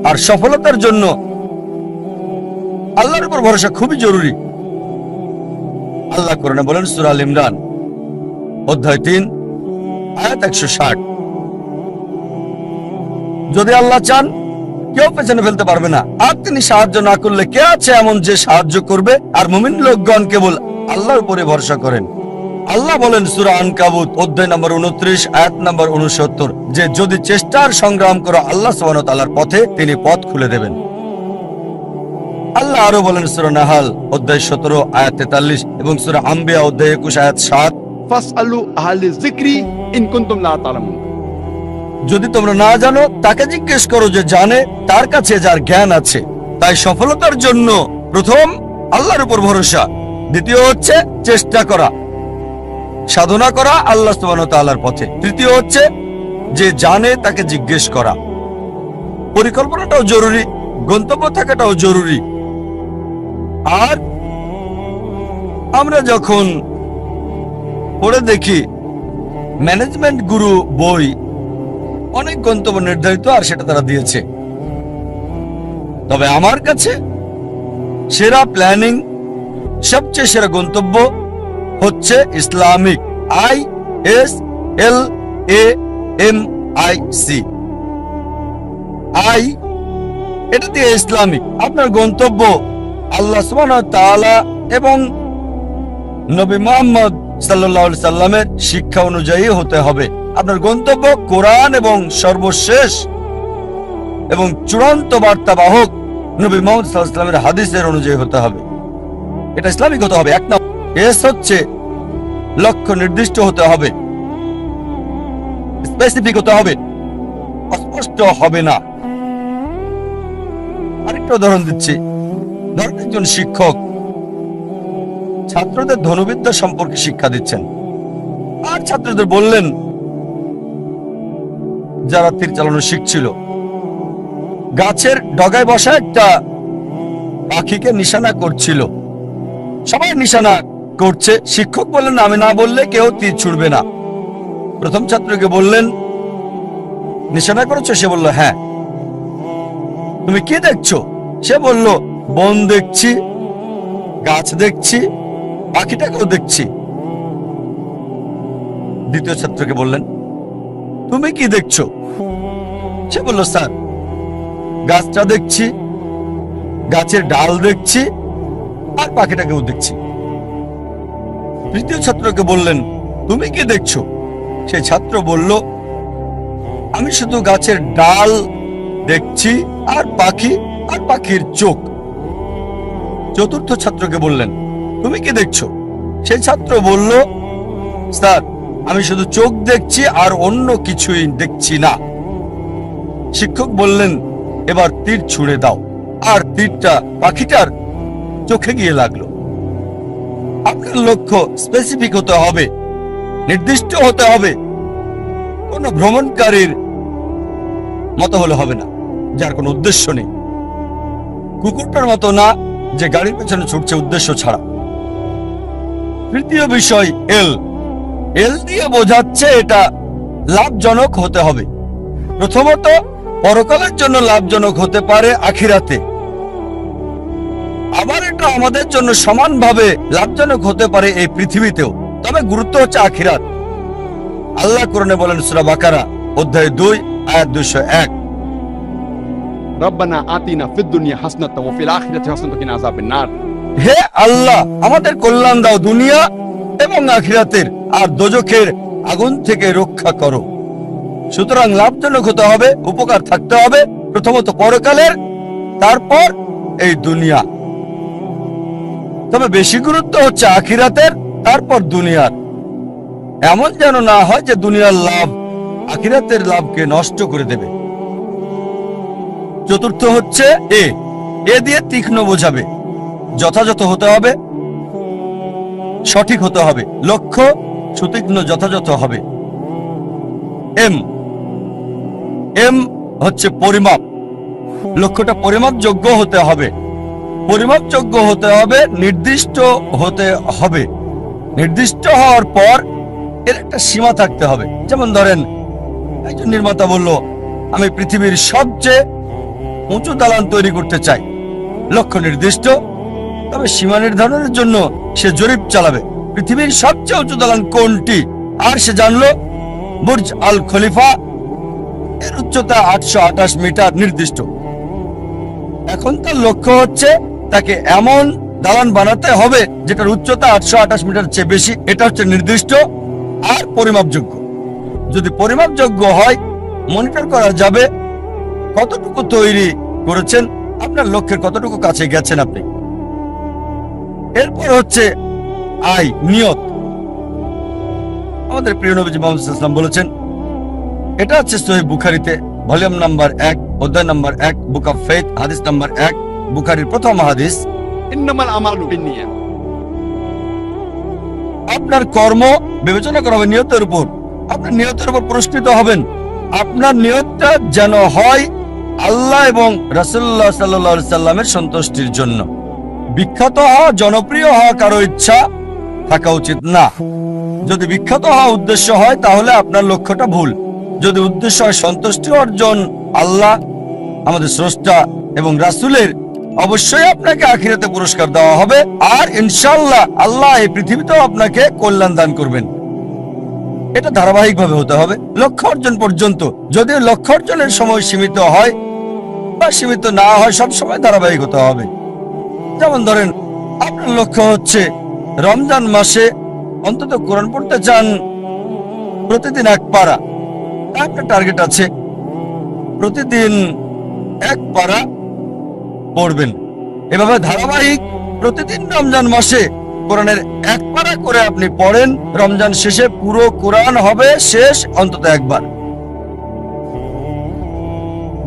আর সফলতার জন্য আল্লাহর উপর ভরসা খুবই জরুরি। আল্লাহ কোরআনে বলেন সূরা আল ইমরান অধ্যায় 3 আয়াত 160, যদি আল্লাহ চান কেউ পেছনে ফেলতে পারবে না, আর তিনি সাহায্য না করলে কে আছে এমন যে সাহায্য করবে? আর মুমিন লোকগণ কেবল আল্লাহর উপরে ভরসা করেন। আল্লাহ বলেন সূরা আনকাবুত অধ্যায় নম্বর 29 আয়াত নম্বর 69 যে যদি চেষ্টার সংগ্রাম করো আল্লাহ সুবহানাহু ওয়া তাআলার পথে তিনি পথ খুলে দেবেন। আল্লাহ আরো বলেন সূরা নাহাল অধ্যায় 17 আয়াত 43 এবং সূরা আম্বিয়া অধ্যায় 21 আয়াত 7, ফাসআলু আহলিয যিকরি ইন কুনতুম লা তা'লামুন। যদি তোমরা না জানো তাকে জিজ্ঞেস করো যে জানে, তার কাছে যার জ্ঞান আছে। তাই সফলতার জন্য প্রথম আল্লাহর উপর ভরসা, দ্বিতীয় হচ্ছে চেষ্টা করা, সাধনা করা আল্লাহ সুবহানাহু ওয়া তাআলার পথে, তৃতীয় হচ্ছে যে জানে তাকে জিজ্ঞেস করা। পরিকল্পনাটাও জরুরি, গন্তব্য থাকাটাও জরুরি। আর আমরা যখন পড়ে দেখি ম্যানেজমেন্ট গুরু বই, অনেক গন্তব্য নির্ধারিত আর সেটা তারা দিয়েছে, তবে আমার কাছে সেরা প্ল্যানিং, সবচেয়ে সেরা গন্তব্য হচ্ছে ইসলামিক ISLAMIC। এটা দিয়ে ইসলামিক। আপনার গন্তব্য আল্লাহ সুবহানাহু ওয়া তাআলা এবং নবী মুহাম্মদ সাল্লাল্লাহু আলাইহি সাল্লামের শিক্ষা অনুযায়ী হতে হবে। আপনার গন্তব্য কোরআন এবং সর্বশেষ এবং চূড়ান্ত বার্তাবাহক নবী মুহাম্মদ সাল্লাল্লাহু আলাইহি সাল্লামের হাদিসের অনুযায়ী হতে হবে। এটা ইসলামিক হতে হবে। এক নম্বর। এস হচ্ছে লক্ষ্য নির্দিষ্ট হতে হবে, স্পেসিফিক হতে হবে, অস্পষ্ট হবে না। আরেকটা উদাহরণ দিচ্ছি। ধরেন একজন শিক্ষক ছাত্রদের ধনুবিদ্যা সম্পর্কে শিক্ষা দিচ্ছেন, আর ছাত্রদের বললেন, যারা তীর চালানো শিখছিল, গাছের ডগায় বসা একটা পাখিকে নিশানা করছিল। সবাই নিশানা করছে, শিক্ষক বললেন আমি না বললে কেউ তীর ছুড়বে না। প্রথম ছাত্রকে বললেন নিশানা করেছো? সে বলল হ্যাঁ। তুমি কি দেখছো? সে বলল বন দেখছি, গাছ দেখছি, পাখিটাকেও দেখছি। দ্বিতীয় ছাত্রকে বললেন তুমি কি দেখছো? সে বলল স্যার গাছটা দেখছি, গাছের ডাল দেখছি, আর পাখিটাকেও দেখছি। তৃতীয় ছাত্রকে বললেন তুমি কি দেখছো? সেই ছাত্র বলল আমি শুধু গাছের ডাল দেখছি আর পাখি আর পাখির চোখ। চতুর্থ ছাত্রকে বললেন তুমি কি দেখছো? সেই ছাত্র বলল স্যার আমি শুধু চোখ দেখছি আর অন্য কিছুই দেখছি না। শিক্ষক বললেন এবার তীর ছুঁড়ে দাও, আর তীরটা পাখিটার চোখে গিয়ে লাগলো। আপনার লক্ষ্য স্পেসিফিক হতে হবে, নির্দিষ্ট হতে হবে। কোন ভ্রমণকারীর মতো হলে হবে না, যার কোনো উদ্দেশ্য নেই। কুকুরটার মতো না যে গাড়ির পেছনে ছুটছে উদ্দেশ্য ছাড়া। তৃতীয় বিষয় এল দিয়ে বোঝাচ্ছে এটা লাভজনক হতে হবে। প্রথমত পরকালের জন্য লাভজনক হতে পারে আখিরাতে, আবার এটা আমাদের জন্য সমানভাবে লাভজনক হতে পারে এই পৃথিবীতেও, তবে গুরুত্ব হচ্ছে আখিরাত। আল্লাহ কোরআনে বলেন সূরা বাকারা অধ্যায় 2 আয়াত 201, রব্বানা আতিনা ফিদ দুনিয়া হাসানাতাও ওয়া ফিল আখিরাতি হাসানাতাও ওয়া কিনা আযাবান নার। হে আল্লাহ আমাদের কল্যাণ দাও দুনিয়া এবং আখিরাতের, আর দোজখের আগুন থেকে রক্ষা করো। সুতরাং লাভজনক হতে হবে, উপকার থাকতে হবে, প্রথমত পরকালের, তারপর এই দুনিয়া। তবে বেশি গুরুত্ব হচ্ছে আখিরাতের, তারপর দুনিয়ার। এমন যেন না হয় যে দুনিয়ার লাভ আখিরাতের লাভকে নষ্ট করে দেবে। চতুর্থ হচ্ছে এ দিয়ে তীক্ষ্ণ বোঝাবে, যথাযথ হতে হবে, সঠিক হতে হবে, লক্ষ্য সুতীক্ষ্ণ যথাযথ হবে। এম হচ্ছে পরিমাপ, লক্ষ্যটা পরিমাপযোগ্য হতে হবে। পরিমাপযোগ্য হতে হবে, নির্দিষ্ট হতে হবে। নির্দিষ্ট হওয়ার পর এর একটা সীমা থাকতে হবে। যেমন ধরেন একজন নির্মাতা বলল আমি পৃথিবীর সবচেয়ে উঁচু দালান তৈরি করতে চাই। লক্ষ্য নির্দিষ্ট, তবে সীমা নির্ধারণের জন্য সে জরিপ চালাবে পৃথিবীর সবচেয়ে উঁচু দালান কোনটি। আর সে জানলো বুর্জ আল খলিফা, এর উচ্চতা 828 মিটার নির্দিষ্ট। এখন তার লক্ষ্য হচ্ছে তাকে এমন দালান বানাতে হবে যেটার উচ্চতা 828 মিটার চেয়ে বেশি। এটা হচ্ছে নির্দিষ্ট আর পরিমাপযোগ্য। যদি পরিমাপযোগ্য হয়, মনিটর করা যাবে কতটুকু তৈরি করেছেন, আপনার লক্ষ্যের কতটুকু কাছে গেছেন আপনি। এরপর হচ্ছে নিয়ত। আমাদের প্রিয় নবীজি মুহাম্মদ সাল্লাল্লাহু আলাইহি ওয়াসাল্লাম বলেছেন, এটা আছে সহিহ বুখারীতে ভলিউম নাম্বার 1 অধ্যায় নাম্বার 1 বুক অফ ফেথ হাদিস নাম্বার 1, বুখারীর প্রথম হাদিস। ইন্নামাল আমালু বিন্নিয়াত। আপনার কর্ম বিবেচনা করা হবে নিয়তের উপর। আপনার নিয়তের উপর পুরস্কৃত হবেন। আপনার নিয়তটা যেন হয় আল্লাহ এবং রাসূলুল্লাহ সাল্লাল্লাহু আলাইহি সাল্লামের সন্তুষ্টির জন্য। বিখ্যাত হওয়া, জনপ্রিয় হওয়া কারো ইচ্ছা থাকা উচিত না। যদি বিখ্যাত হওয়া উদ্দেশ্য হয়, তাহলে আপনার লক্ষ্যটা ভুল। যদি উদ্দেশ্য হয় সন্তুষ্টি অর্জন আল্লাহ, আমাদের স্রষ্টা এবং রাসূলের, অবশ্যই আপনাকে আখিরাতে পুরস্কার দেওয়া হবে। আর ইনশাআল্লাহ আল্লাহ এই পৃথিবীতেও আপনাকে কল্যাণ দান করবেন। এটা ধারাবাহিকভাবে হতে হবে লক্ষ্য অর্জন পর্যন্ত। যদিও লক্ষ্য অর্জনের সময় সীমিত হয় বা সীমিত না হয়, সব সময় ধারাবাহিক হতে হবে। যেমন ধরেন, আপনার লক্ষ্য হচ্ছে রমজান মাসে অন্তত কোরআন পড়তে চান প্রতিদিন 1 পারা। আপনার টার্গেট আছে প্রতিদিন 1 পারা পড়বেন। এভাবে ধারাবাহিক প্রতিদিন রমজান মাসে কোরআনের 1 পারা করে আপনি পড়েন। রমজান শেষে পুরো কোরআন হবে শেষ অন্তত 1 বার।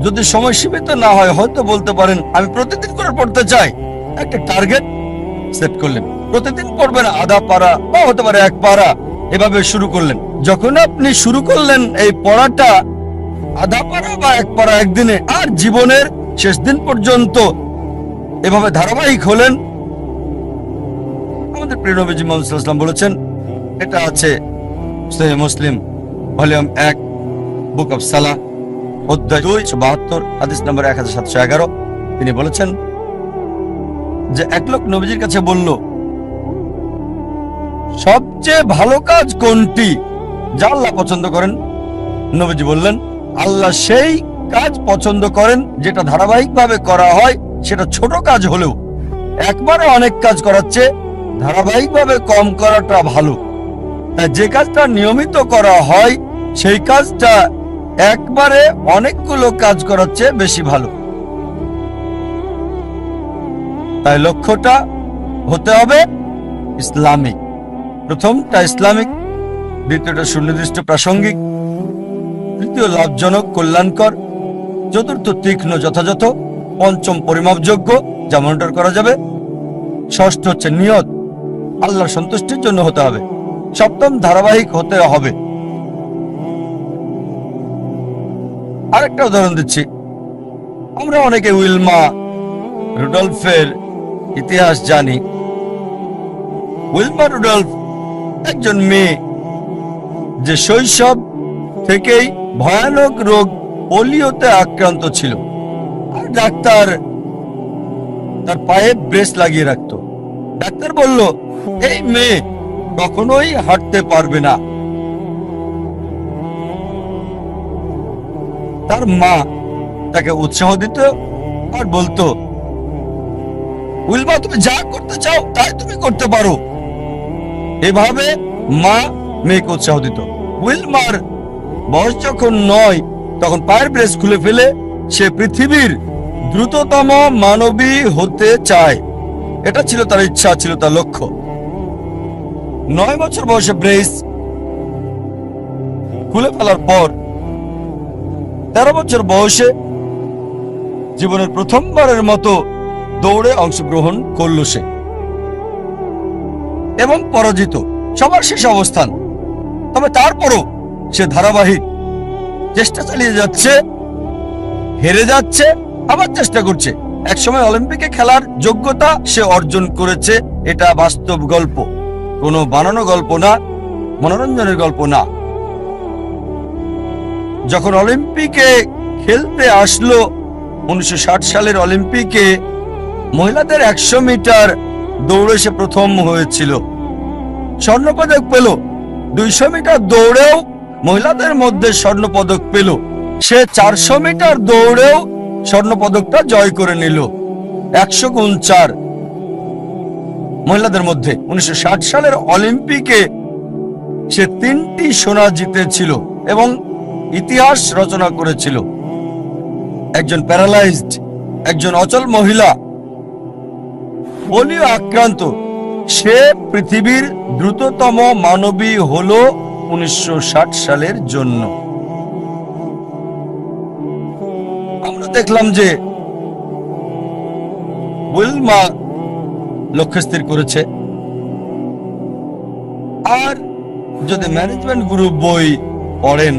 যদি সময় সীমিত না হয়, হয়তো বলতে পারেন আমি প্রতিদিন করে পড়তে চাই। একটা টার্গেট সেট করলেন, প্রতিদিন পড়বেন আধা পারা বা হতে পারে 1 পারা। এভাবে শুরু করলেন। যখন আপনি শুরু করলেন এই পড়াটা আধা পারা বা 1 পারা একদিনে, আর জীবনের শেষ দিন পর্যন্ত এভাবে ধারাবাহিক হলেন, আমাদের প্রিয় নবীজি মুহাম্মদ সাল্লাল্লাহু আলাইহি ওয়াসাল্লাম বলেছেন, এটা আছে সহিহ মুসলিম ভলিউম 1 বুক অফ সালাহ অধ্যায় 272 হাদিস নাম্বার 1711। তিনি বলেছেন যে এক লোক নবীজির কাছে বলল, সবচেয়ে ভালো কাজ কোনটি যা আল্লাহ পছন্দ করেন? নবীজি বললেন, আল্লাহ সেই কাজ পছন্দ করেন যেটা ধারাবাহিকভাবে করা হয়, সেটা ছোট কাজ হলেও। একবারে অনেক কাজ করাচ্ছে ধারাবাহিকভাবে কম করাটা ভালো। তাই যে কাজটা নিয়মিত করা হয়, সেই কাজটা একবারে অনেকগুলো কাজ করাচ্ছে বেশি ভালো। তাই লক্ষ্যটা হতে হবে ইসলামিক। প্রথমটা ইসলামিক, দ্বিতীয়টা সুনির্দিষ্ট প্রাসঙ্গিক, তৃতীয় লাভজনক কল্যাণকর, চতুর্থ তীক্ষ্ণ যথাযথ, পঞ্চম পরিমাপযোগ্য যা মনিটর করা যাবে, ষষ্ঠ হচ্ছে নিয়ত আল্লাহর সন্তুষ্টির জন্য হতে হবে, সপ্তম ধারাবাহিক হতে হবে। আরেকটা উদাহরণ দিচ্ছি। আমরা অনেকে উইলমা রুডলফের ইতিহাস জানি। উইলমা রুডলফ একজন মেয়ে যে শৈশব থেকেই ভয়ানক রোগ পোলিওতে আক্রান্ত ছিল। আর ডাক্তার তার পায়ে ব্রেস লাগিয়ে রাখতো। ডাক্তার বলল, এই মেয়ে কখনোই হাঁটতে পারবে না। তার মা তাকে উৎসাহ দিত আর বলতো, উইলমা তুমি যা করতে চাও তাই তুমি করতে পারো। এভাবে মা মেয়েকে উৎসাহ দিত। উইলমার বয়স যখন 9, তখন পায়ের ব্রেস খুলে ফেলে সে পৃথিবীর দ্রুততম মানবী হতে চায়। এটা ছিল তার ইচ্ছা, ছিল তার লক্ষ্য। 9 বছর বয়সে ব্রেস খুলে ফেলার পর 13 বছর বয়সে জীবনের প্রথমবারের মতো দৌড়ে অংশগ্রহণ করল সে, এবং পরাজিত, সবার শেষ অবস্থান। তবে তারপরও সে ধারাবাহিক চেষ্টা চালিয়ে যাচ্ছে, হেরে যাচ্ছে, আবার চেষ্টা করছে। একসময় অলিম্পিকে খেলার যোগ্যতা সে অর্জন করেছে। এটা বাস্তব গল্প, কোনো বানানো গল্প না, মনোরঞ্জনের গল্প না। যখন অলিম্পিকে খেলতে আসলো 1960 সালের অলিম্পিকে মহিলাদের 100 মিটার দৌড়ে সে প্রথম হয়েছিল, স্বর্ণপদক পেল। 200 মিটার দৌড়েও মহিলাদের মধ্যে স্বর্ণপদক পেল। সে 400 মিটার দৌড়েও স্বর্ণপদকটা জয় করে নিল। 100 গুণ 4 মহিলাদের মধ্যে 1960 সালের অলিম্পিকে সে 3টি সোনা জিতেছিল এবং ইতিহাস রচনা করেছিল। একজন প্যারালাইজড, একজন অচল মহিলা, পোলিও আক্রান্ত, সে পৃথিবীর দ্রুততম মানবী হলো 1960 সালের জন্য। আমরা দেখলাম যে উইলমা লক্ষ্য স্থির করেছে। আর যদি ম্যানেজমেন্ট গ্রুপ বই পড়েন,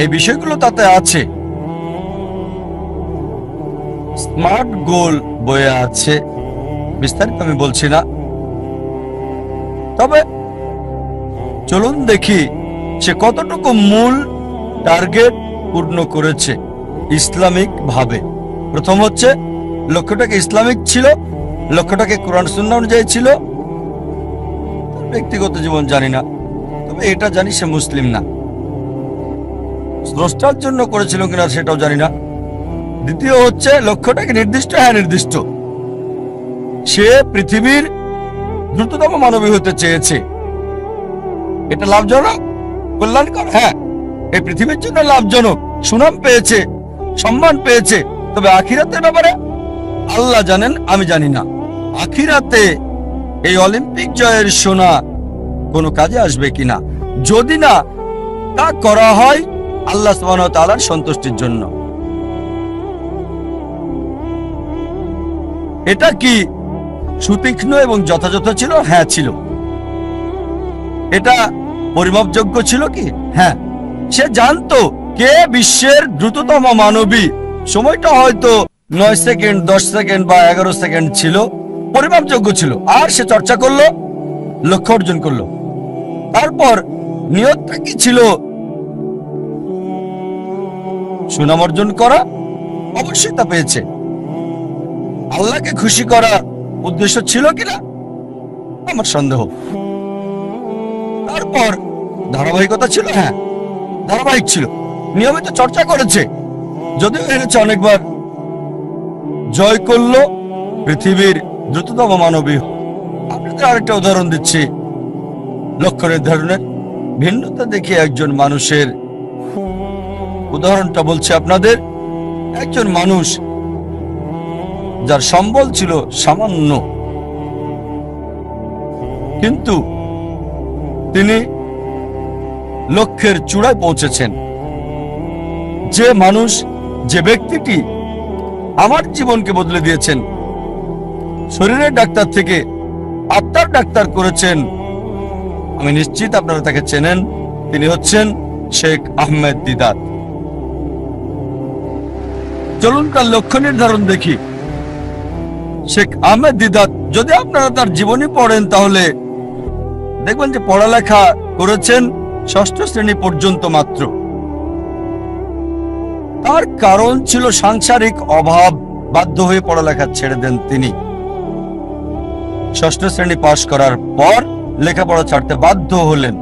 এই বিষয়গুলো তাতে আছে। স্মার্ট গোল বইয়ে আছে, বিস্তারিত আমি বলছি না। তবে চলুন দেখি সে কতটুকু মূল টার্গেট পূর্ণ করেছে ইসলামিক ভাবে। প্রথম হচ্ছে লক্ষ্যটাকে ইসলামিক ছিল, লক্ষ্যটাকে কোরআন সুন্নাহ অনুযায়ী ছিল। ব্যক্তিগত জীবন জানি না, তবে এটা জানি সে মুসলিম না। স্রষ্টার জন্য করেছিল কিনা সেটাও জানি না। দ্বিতীয় হচ্ছে লক্ষ্যটাকে নির্দিষ্ট, হ্যাঁ নির্দিষ্ট। সে পৃথিবীর দ্রুততম মানবী হতে চেয়েছে। এটা লাভজনক, কল্যাণকর, হ্যাঁ এই পৃথিবীর জন্য লাভজনক। সুনাম পেয়েছে, সম্মান পেয়েছে। তবে আখিরাতের ব্যাপারে আল্লাহ জানেন, আমি জানি না। আখিরাতে এই অলিম্পিক জয়ের সোনা কোনো কাজে আসবে কিনা। যদি না তা করা হয় আল্লাহ সুবহানাহু ওয়া তাআলার সন্তুষ্টির জন্য। এটা কি সুতীক্ষ্ণ এবং যথাযথ ছিল? হ্যাঁ ছিল। এটা পরিমাপযোগ্য ছিল কি? হ্যাঁ। সে জানতো কে বিশ্বের দ্রুততম মানবী। সময়টা হয়তো 9 সেকেন্ড, 10 সেকেন্ড বা 11 সেকেন্ড ছিল, পরিমাপযোগ্য ছিল। আর সে চর্চা করলো, লক্ষ্য অর্জন করলো। তারপর নিয়তটা কি ছিল? সুনাম অর্জন করা। অবশ্যই তা পেয়েছে। আল্লাহকে খুশি করা উদ্দেশ্য ছিল কিনা আমার সন্দেহ। তারপর ধারাবাহিকতা ছিল, হ্যাঁ ধারাবাহিক ছিল, নিয়মিত চর্চা করেছে। যদিও হেরেছে অনেকবার, জয় করলো পৃথিবীর দ্রুততম মানবী। আপনাদের আরেকটা উদাহরণ দিচ্ছি লক্ষ্য নির্ধারণের। ভিন্নতা দেখিয়ে একজন মানুষের উদাহরণটা বলছে আপনাদের। একজন মানুষ যার সম্বল ছিল সামান্য, কিন্তু তিনি লক্ষ্যের চূড়ায় পৌঁছেছেন। যে মানুষ, যে ব্যক্তিটি আমার জীবনকে বদলে দিয়েছেন, শরীরের ডাক্তার থেকে আত্মার ডাক্তার করেছেন, আমি নিশ্চিত আপনারা তাকে চেনেন। তিনি হচ্ছেন শেখ আহমেদ দিদাত। চলুন তার লক্ষ্য নির্ধারণ দেখি। শেখ আহমেদ দিদাত, যদি আপনারা তার জীবনী পড়েন তাহলে দেখবেন যে পড়ালেখা করেছেন 6ষ্ঠ শ্রেণী পর্যন্ত মাত্র। তার কারণ ছিল সাংসারিক অভাব, বাধ্য হয়ে পড়ালেখা ছেড়ে দেন তিনি। 6ষ্ঠ শ্রেণী পাশ করার পর লেখাপড়া ছাড়তে বাধ্য হলেন।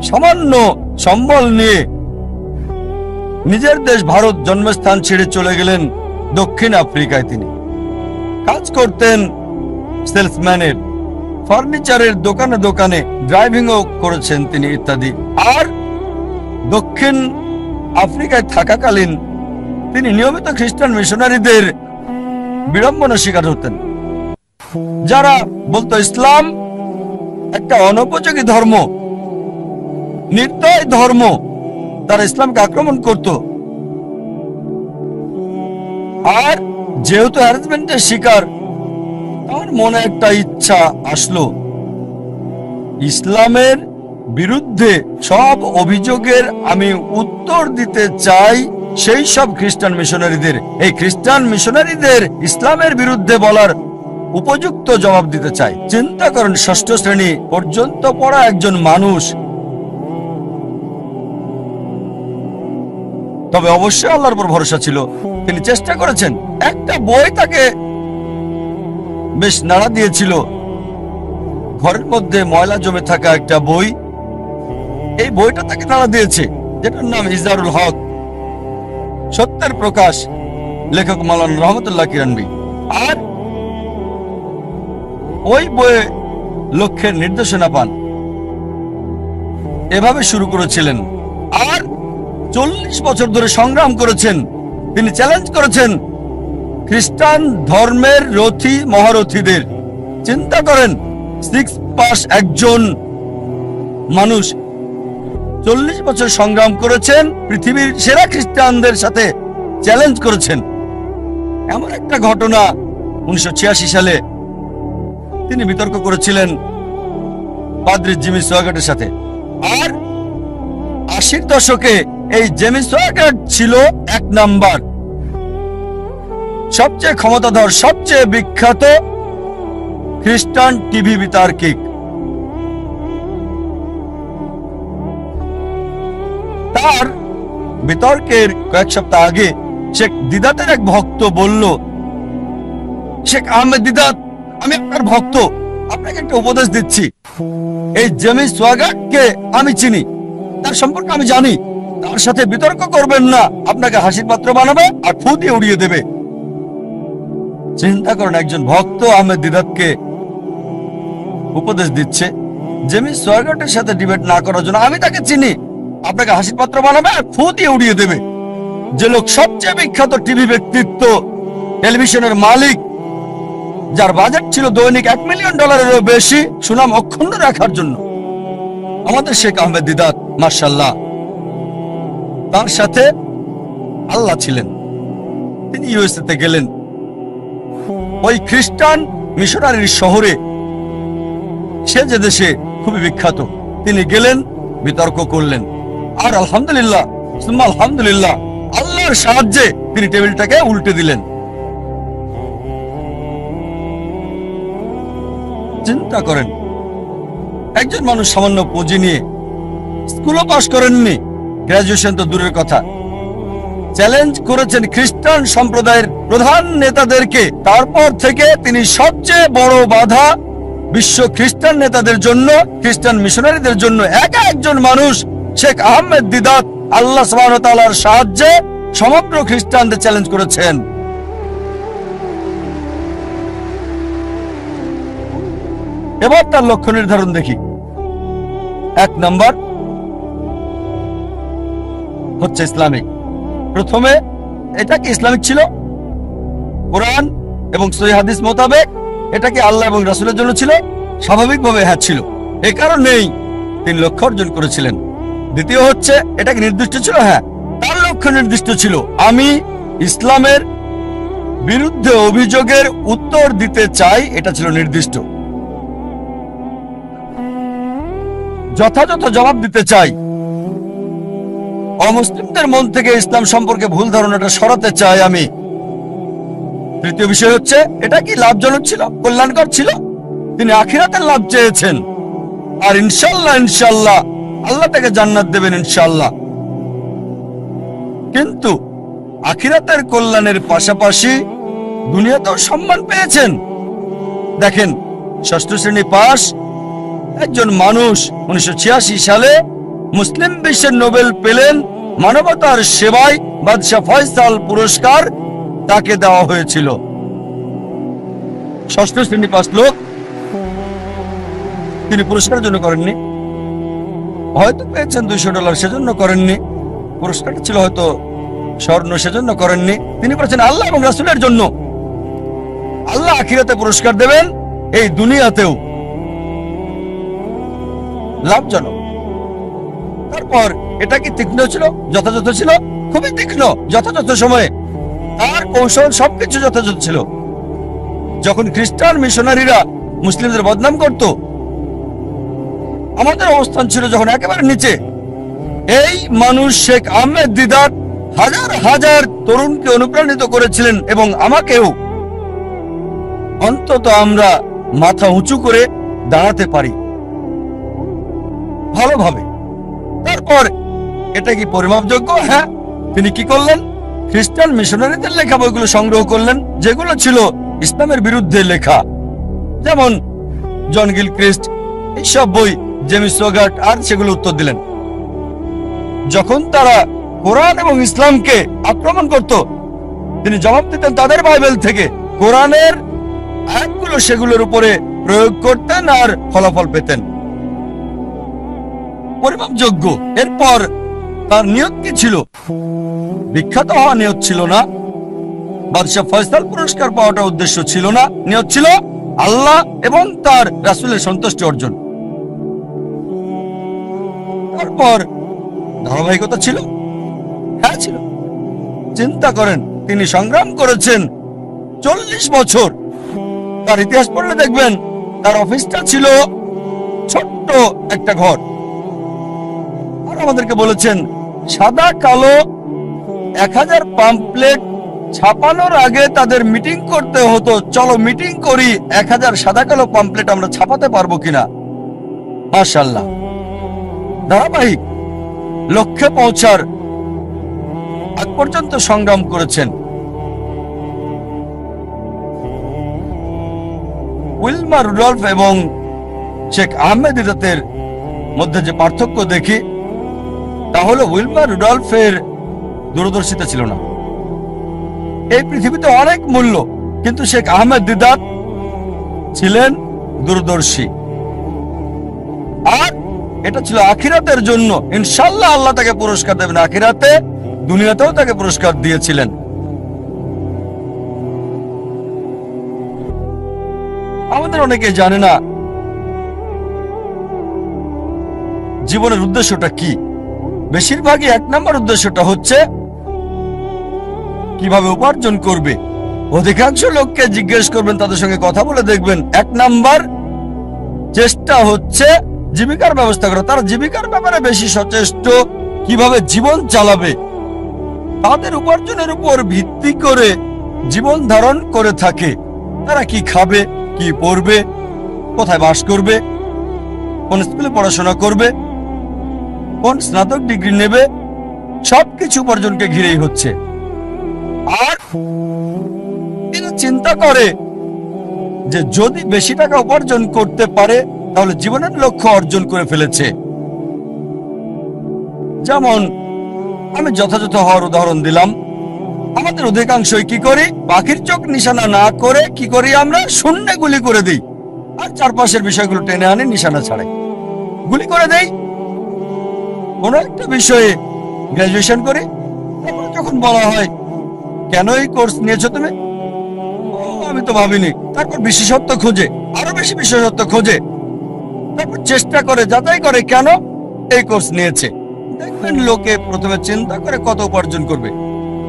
সামান্য সম্বল নিয়ে নিজের দেশ ভারত জন্মস্থান ছেড়ে চলে গেলেন দক্ষিণ আফ্রিকায়। তিনি কাজ করতেন সেলসম্যানের, ফার্নিচারের দোকানে দোকানে ড্রাইভিংও করেছেন তিনি ইত্যাদি। আর দক্ষিণ আফ্রিকায় থাকাকালীন তিনি নিয়মিত খ্রিস্টান মিশনারিদের বিড়ম্বনা শিকার হতেন, যারা বলতো ইসলাম একটা অনুপযোগী ধর্ম, নির্দয় ধর্ম। তারা ইসলামকে আক্রমণ করত। আর যেহেতু হ্যারাসমেন্টের শিকার, তার মনে একটা ইচ্ছা আসলো, ইসলামের বিরুদ্ধে সব অভিযোগের আমি উত্তর দিতে চাই সেই সব খ্রিস্টান মিশনারিদের। এই খ্রিস্টান মিশনারিদের ইসলামের বিরুদ্ধে বলার উপযুক্ত জবাব দিতে চাই। চিন্তা করেন, 6ষ্ঠ শ্রেণী পর্যন্ত পড়া একজন মানুষ তবে অবশ্যই আল্লাহর উপর ভরসা ছিল। তিনি চেষ্টা করেছেন। একটা বই তাকে বেশ নাড়া দিয়েছিল, ঘরের মধ্যে ময়লা জমে থাকা একটা বই। এই বইটা তাকে নাড়া দিয়েছে, যেটার নাম ইজারুল হক, সত্যের প্রকাশ, লেখক মাওলানা রহমতুল্লাহ কিরানবী। আর ওই বইয়ে লক্ষ্যের নির্দেশনা পান, এভাবে শুরু করেছিলেন। আর 40 বছর ধরে সংগ্রাম করেছেন। তিনি চ্যালেঞ্জ করেছেন খ্রিস্টান ধর্মের রথী মহারথীদের। চিন্তা করেন, 6 পাস একজন মানুষ 40 বছর সংগ্রাম করেছেন, পৃথিবীর সেরা খ্রিস্টানদের সাথে চ্যালেঞ্জ করেছেন। এমন একটা ঘটনা 1986 সালে তিনি বিতর্ক করেছিলেন পাদ্রী জিমি সোয়াগাটের সাথে। আর 80-র দশকে এই জেমি সোয়াগাট ছিল 1 নাম্বার, সবচেয়ে ক্ষমতাধর, সবচেয়ে বিখ্যাত খ্রিস্টান টিভি বিতার্কিক। তার বিতর্কের কয়েক সপ্তাহ আগে শেখ দিদাতের এক ভক্ত বলল, শেখ আহমেদ দিদাত, আমি আপনার ভক্ত, আপনাকে একটা উপদেশ দিচ্ছি। এই জেমি সোয়াগাটকে আমি চিনি, তার সম্পর্কে আমি জানি, তার সাথে বিতর্ক করবেন না, আপনাকে হাসির পাত্র বানাবে আর ফু দিয়ে উড়িয়ে দেবে। চিন্তা করেন, একজন ভক্ত আহমেদ দিদাতকে উপদেশ দিচ্ছে জেমি সোয়াগাটের সাথে ডিবেট না করার জন্য। আমি তাকে চিনি, আপনাকে হাসির পাত্র বানাবে আর ফু দিয়ে উড়িয়ে দেবে। যে লোক সবচেয়ে বিখ্যাত টিভি ব্যক্তিত্ব, টেলিভিশনের মালিক, যার বাজেট ছিল দৈনিক $1 মিলিয়ন বেশি সুনাম অক্ষুণ্ণ রাখার জন্য, আমাদের শেখ আহমেদ দিদাত, মাশাআল্লাহ, তার সাথে আল্লাহ ছিলেন। তিনি ইউএসএ তে গেলেন, ওই খ্রিস্টান মিশনারির শহরে, সে যে দেশে খুবই বিখ্যাত, তিনি গেলেন, বিতর্ক করলেন। আর আলহামদুলিল্লাহ, সুম্মা আলহামদুলিল্লাহ, আল্লাহর সাহায্যে তিনি টেবিলটাকে উল্টে দিলেন। চিন্তা করেন, একজন মানুষ সামান্য পুঁজি নিয়ে, স্কুলও পাশ করেননি, গ্রাজুয়েশন তো দূরের কথা, চ্যালেঞ্জ করেছেন খ্রিস্টান সম্প্রদায়ের প্রধান নেতাদেরকে। তারপর থেকে তিনি সবচেয়ে বড় বাধা বিশ্ব খ্রিস্টান নেতাদের জন্য, খ্রিস্টান মিশনারিদের জন্য। একা একজন মানুষ, শেখ আহমেদ দিদাত, আল্লাহ সুবহানাহু ওয়া তাআলার সাহায্যে সমগ্র খ্রিস্টানদের চ্যালেঞ্জ করেছেন। এবার তার লক্ষ্য নির্ধারণ দেখি। 1 নাম্বার হচ্ছে ইসলামিক। প্রথমে এটা কি ইসলামিক ছিল? কোরআন এবং সহিহ হাদিস মোতাবেক এটা কি আল্লাহ এবং রাসূলের জন্য ছিল? স্বাভাবিকভাবে হ্যাঁ ছিল। এই কারণেই তিনি লক্ষ্য অর্জন করেছিলেন। দ্বিতীয় হচ্ছে, এটা কি নির্দিষ্ট ছিল? হ্যাঁ, তার লক্ষ্য নির্দিষ্ট ছিল। আমি ইসলামের বিরুদ্ধে অভিযোগের উত্তর দিতে চাই, এটা ছিল নির্দিষ্ট। যথাযথ জবাব দিতে চাই। অমুসলিমদের মন থেকে ইসলাম সম্পর্কে ভুল ধারণাটা সরাতে চাই আমি। তৃতীয় বিষয় হচ্ছে, এটা কি লাভজনক ছিল, কল্যাণকর ছিল? তিনি আখিরাতের লাভ চেয়েছেন, আর ইনশাআল্লাহ ইনশাআল্লাহ আল্লাহ তাকে জান্নাত দেবেন ইনশাআল্লাহ। কিন্তু আখিরাতের কল্যাণের পাশাপাশি দুনিয়াতেও সম্মান পেয়েছেন। দেখেন, 6ষ্ঠ শ্রেণী পাস একজন মানুষ 1986 সালে মুসলিম বিশ্বের নোবেল পেলেন মানবতার সেবায়, বাদশাহ ফয়সাল পুরস্কার তাকে দেওয়া হয়েছিল। 6ষ্ঠ শ্রেণী পাস লোক, তিনি পুরস্কারের জন্য করেননি, হয়তো পেয়েছেন $200, সেজন্য করেননি। পুরস্কারটা ছিল হয়তো স্বর্ণ, সেজন্য করেননি। তিনি বলেছেন আল্লাহ এবং রাসূলের জন্য। আল্লাহ আখিরাতে পুরস্কার দেবেন, এই দুনিয়াতেও লাভজনক। তারপর এটা কি তীক্ষ্ণ ছিল, যথাযথ ছিল? খুবই তীক্ষ্ণ, যথাযথ সময়ে তার কৌশল সবকিছু যথাযথ ছিল। যখন খ্রিস্টান মিশনারিরা মুসলিমদের বদনাম করত, আমাদের অবস্থান ছিল যখন একেবারে নিচে। এই মানুষ শেখ আহমেদ দিদাত হাজার হাজার তরুণকে অনুপ্রাণিত করেছিলেন, এবং আমাকেও। অন্তত আমরা মাথা উঁচু করে দাঁড়াতে পারি ভালোভাবে। তারপর এটা কি পরিমাপযোগ্য? হ্যাঁ, তিনি কি করলেন? খ্রিস্টান মিশনারিদের লেখা বইগুলো সংগ্রহ করলেন, যেগুলো ছিল ইসলামের বিরুদ্ধে লেখা, যেমন জন গিলক্রিস্ট, এইসব বই, জেমস সোগার্ট, আর সেগুলো উত্তর দিলেন। যখন তারা কোরআন এবং ইসলামকে আক্রমণ করত, তিনি জবাব দিতেন তাদের বাইবেল থেকে, কোরআনের আয়াতগুলো সেগুলোর উপরে প্রয়োগ করতেন আর ফলাফল পেতেন পরিমাপযোগ্য। এরপর তার নিয়ত কি ছিল? বিখ্যাত হওয়া নিয়ত ছিল না, বাদশাহ ফয়সাল পুরস্কার পাওয়াটা উদ্দেশ্য ছিল না, নিয়ত ছিল আল্লাহ এবং তার রাসূলের সন্তুষ্টি অর্জন। তারপর ধারাবাহিকতা ছিল, হ্যাঁ ছিল। চিন্তা করেন, তিনি সংগ্রাম করেছেন 40 বছর। তার ইতিহাস পড়লে দেখবেন তার অফিসটা ছিল ছোট্ট একটা ঘর। আর আমাদেরকে বলেছেন সাদা কালো 1000 পাম্পলেট ছাপানোর আগে তাদের মিটিং করতে হতো, চলো মিটিং করি 1000 সাদা কালো পাম্পলেট আমরা ছাপাতে পারবো কিনা। মাশাআল্লাহ, ধারাবাহিক লক্ষ্যে পৌঁছার আগ পর্যন্ত সংগ্রাম করেছেন। উইলমা রুডলফ এবং শেখ আহমেদ দিদাতের মধ্যে যে পার্থক্য দেখি, তা হলো উইলমা রুডলফের দূরদর্শিতা ছিল না। এই পৃথিবীতে অনেক মূল্য, কিন্তু শেখ আহমেদ দিদাত ছিলেন দূরদর্শী। আর এটা ছিল আখিরাতের জন্য। ইনশাআল্লাহ আল্লাহ তাকে পুরস্কার দেবেন আখিরাতে, দুনিয়াতেও তাকে পুরস্কার দিয়েছিলেন। আমাদের অনেকে জানে না জীবনের উদ্দেশ্যটা কি। বেশিরভাগই 1 নম্বর উদ্দেশ্যটা হচ্ছে কিভাবে উপার্জন করবে। অধিকাংশ লোককে জিজ্ঞেস করবেন, তাদের সঙ্গে কথা বলে দেখবেন 1 নাম্বার চেষ্টা হচ্ছে জীবিকার ব্যবস্থা করা। তারা জীবিকার ব্যাপারে বেশি সচেষ্ট, কিভাবে জীবন চালাবে। তাদের উপার্জনের উপর ভিত্তি করে জীবন ধারণ করে থাকে। তারা কি খাবে, কি পড়বে, কোথায় বাস করবে, কোন স্কুলে পড়াশোনা করবে, কোন স্নাতক ডিগ্রি নেবে, সবকিছু উপার্জনকে ঘিরেই হচ্ছে। আর তিনি চিন্তা করে যে যদি বেশি টাকা উপার্জন করতে পারে তাহলে জীবনের লক্ষ্য অর্জন করে ফেলেছে। যেমন আমি যথাযথ হওয়ার উদাহরণ দিলাম। আমাদের অধিকাংশই কি করি? পাখির চোখ নিশানা না করে কি করি? আমরা শূন্যে গুলি করে দিই আর চারপাশের বিষয়গুলো টেনে আনি, নিশানা ছাড়াই গুলি করে দেই। কোন একটা বিষয়ে গ্রাজুয়েশন করি, তারপর যখন বলা হয় কেন এই কোর্স নিয়েছো তুমি, আমি তো ভাবিনি। তারপর বিশেষত্ব খোঁজে, আরো বেশি বিশেষত্ব খোঁজে, তারপর চেষ্টা করে, যাচাই করে কেন এই কোর্স নিয়েছে। দেখবেন লোকে প্রথমে চিন্তা করে কত উপার্জন করবে,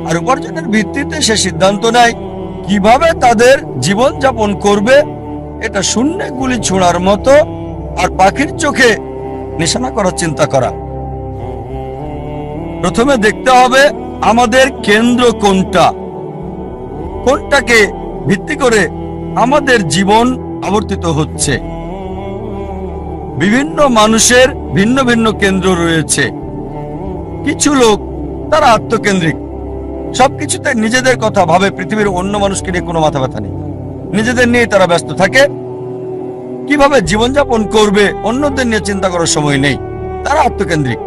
আর উপার্জনের ভিত্তিতে সে সিদ্ধান্ত নেয় কিভাবে তাদের জীবন যাপন করবে। এটা শূন্যে গুলি ছোড়ার মতো, আর পাখির চোখে নিশানা করার চিন্তা করা। প্রথমে দেখতে হবে আমাদের কেন্দ্র কোনটা, কোনটাকে ভিত্তি করে আমাদের জীবন আবর্তিত হচ্ছে। বিভিন্ন মানুষের ভিন্ন ভিন্ন কেন্দ্র রয়েছে। কিছু লোক তারা আত্মকেন্দ্রিক, সবকিছুতে নিজেদের কথা ভাবে, পৃথিবীর অন্য মানুষকে নিয়ে কোনো মাথা ব্যথা নেই, নিজেদের নিয়ে তারা ব্যস্ত থাকে। কিভাবে জীবনযাপন করবে অন্যদের নিয়ে চিন্তা করার সময় নেই, তারা আত্মকেন্দ্রিক।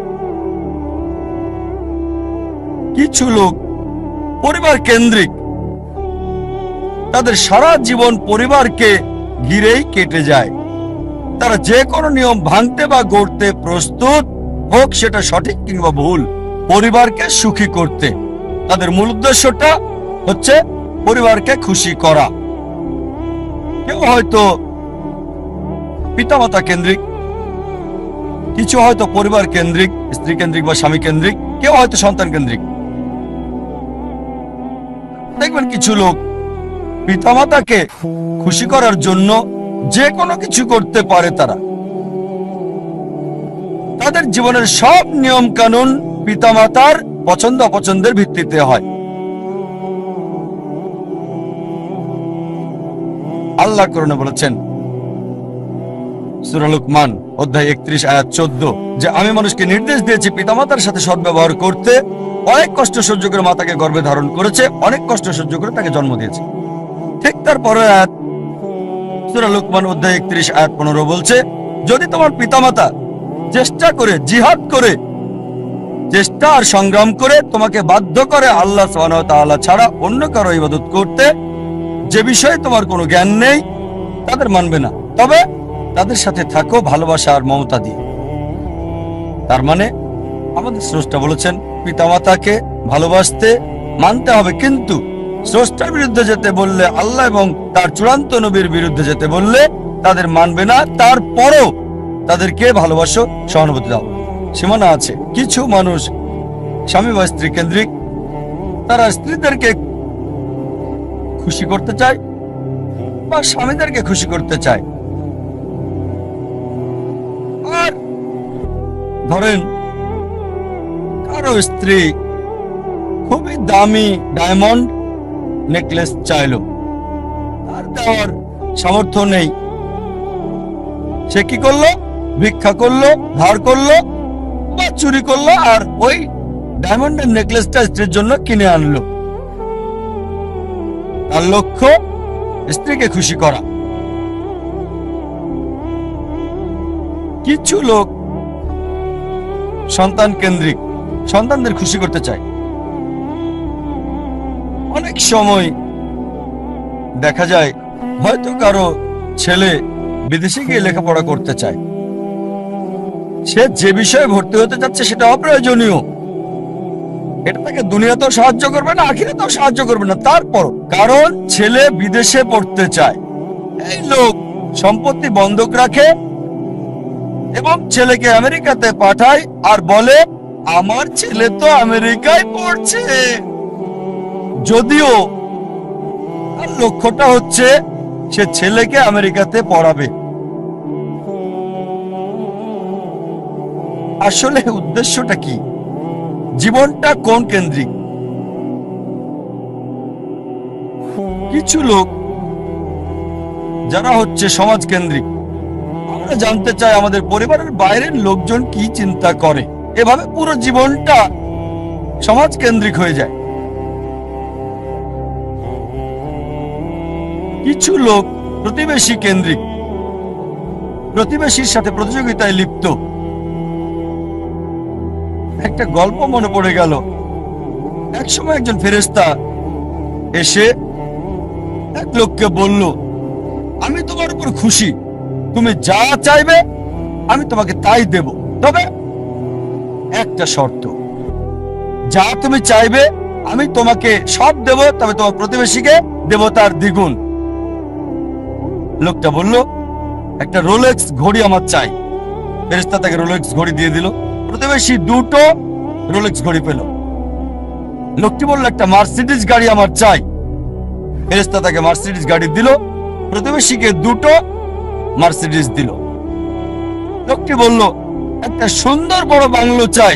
কিছু লোক পরিবার কেন্দ্রিক, তাদের সারা জীবন পরিবারকে ঘিরেই কেটে যায়। তারা যে কোনো নিয়ম ভাঙতে বা গড়তে প্রস্তুত, হোক সেটা সঠিক কিংবা ভুল, পরিবারকে সুখী করতে। তাদের মূল উদ্দেশ্যটা হচ্ছে পরিবারকে খুশি করা। কেউ হয়তো পিতামাতা কেন্দ্রিক, কিছু হয়তো পরিবার কেন্দ্রিক, স্ত্রী কেন্দ্রিক বা স্বামী কেন্দ্রিক, কেউ হয়তো সন্তান কেন্দ্রিক। দেখবেন কিছু লোক পিতামাতাকে খুশি করার জন্য যে কোনো কিছু করতে পারে। তাদের জীবনের সব নিয়ম কানুন পিতামাতার পছন্দ অপছন্দের ভিত্তিতে হয়। আল্লাহ কোরআনে বলেছেন সূরা লুকমান অধ্যায় 31 আয়াত 14 যে আমি মানুষকে নির্দেশ দিয়েছি পিতামাতার সাথে সদ্ব্যবহার করতে অনেক কষ্ট সহ্য করে মাতাকে গর্ভে ধারণ করেছে, অনেক কষ্ট সহ্য করে তাকে জন্ম দিয়েছে। ঠিক তারপরে আয়াত সূরা লোকমান অধ্যায় 31 আয়াত 15 বলছে, যদি তোমার পিতামাতা চেষ্টা করে, জিহাদ করে, চেষ্টা আর সংগ্রাম করে তোমাকে বাধ্য করে আল্লাহ সুবহানাহু ওয়া তাআলা ছাড়া অন্য কারো ইবাদত করতে, যে বিষয়ে তোমার কোনো জ্ঞান নেই, তাদের মানবে না, তবে তাদের সাথে থাকো ভালোবাসা আর মমতা দিয়ে। তার মানে আমাদের স্রষ্টা বলেছেন পিতামাতাকে ভালোবাসতে, মানতে হবে, কিন্তু স্রষ্টার বিরুদ্ধে যেতে বললে, আল্লাহ এবং তার চূড়ান্ত নবীর বিরুদ্ধে যেতে বললে তাদের মানবে না। তারপরও তাদেরকে ভালোবাসো, সহানুভূতি দাও। সীমানা আছে। কিছু মানুষ স্বামী বা স্ত্রী কেন্দ্রিক, তারা স্ত্রীদেরকে খুশি করতে চায় বা স্বামীদেরকে খুশি করতে চায়। আর ধরেন কারো স্ত্রী খুবই দামি ডায়মন্ড নেকলেস চাইলো, তার দেওয়ার সামর্থ্য নেই, সে কি করলো? ভিক্ষা করলো, ধার করলো বা চুরি করলো, আর ওই ডায়মন্ডের নেকলেসটা স্ত্রীর জন্য কিনে আনলো। তার লক্ষ্য স্ত্রীকে খুশি করা। কিছু লোক সন্তান কেন্দ্রিক, সন্তানদের খুশি করতে চায়। অনেক সময় দেখা যায় হয়তো কারো ছেলে বিদেশে গিয়ে লেখাপড়া করতে চায়, সে যে বিষয়ে ভর্তি হতে যাচ্ছে সেটা অপ্রয়োজনীয়, এটা তাকে দুনিয়াতেও সাহায্য করবে না, আখিরাতেও সাহায্য করবে না। তারপর কারণ ছেলে বিদেশে পড়তে চায়, এই লোক সম্পত্তি বন্ধক রাখে এবং ছেলেকে আমেরিকাতে পাঠায় আর বলে আমার ছেলে তো আমেরিকায় পড়ছে, যদিও তার লক্ষ্যটা হচ্ছে সে ছেলেকে আমেরিকাতে পড়াবে। আসলে উদ্দেশ্যটা কি? জীবনটা কোন কেন্দ্রিক? কিছু লোক যারা হচ্ছে সমাজ কেন্দ্রিক, আমরা জানতে চাই আমাদের পরিবারের বাইরের লোকজন কি চিন্তা করে, এভাবে পুরো জীবনটা সমাজ কেন্দ্রিক হয়ে যায়। কিছু লোক প্রতিবেশী কেন্দ্রিক, প্রতিবেশীর সাথে প্রতিযোগিতায় লিপ্ত। একটা গল্প মনে পড়ে গেল, একসময় একজন ফেরেশতা এসে এক লোককে বলল, আমি তোমার উপর খুশি, তুমি যা চাইবে আমি তোমাকে তাই দেব, তবে একটা শর্ত, যা তুমি চাইবে আমি তোমাকে সব দেব, তবে তোমার প্রতিবেশীকে দেব তার দ্বিগুণ। লোকটা বলল, একটা রোলেক্স ঘড়ি আমার চাই। ফেরেশতা তাকে রোলেক্স ঘড়ি দিয়ে দিল। প্রতিবেশী দুটো রোলেক্স ঘড়ি পেল। লোকটি বলল, একটা মার্সিডিজ গাড়ি আমার চাই। ফেরেশতা তাকে মার্সিডিজ গাড়ি দিল। প্রতিবেশীকে দুটো মার্সিডিজ দিল। লোকটি বলল, একটা সুন্দর বড় বাংলো চাই।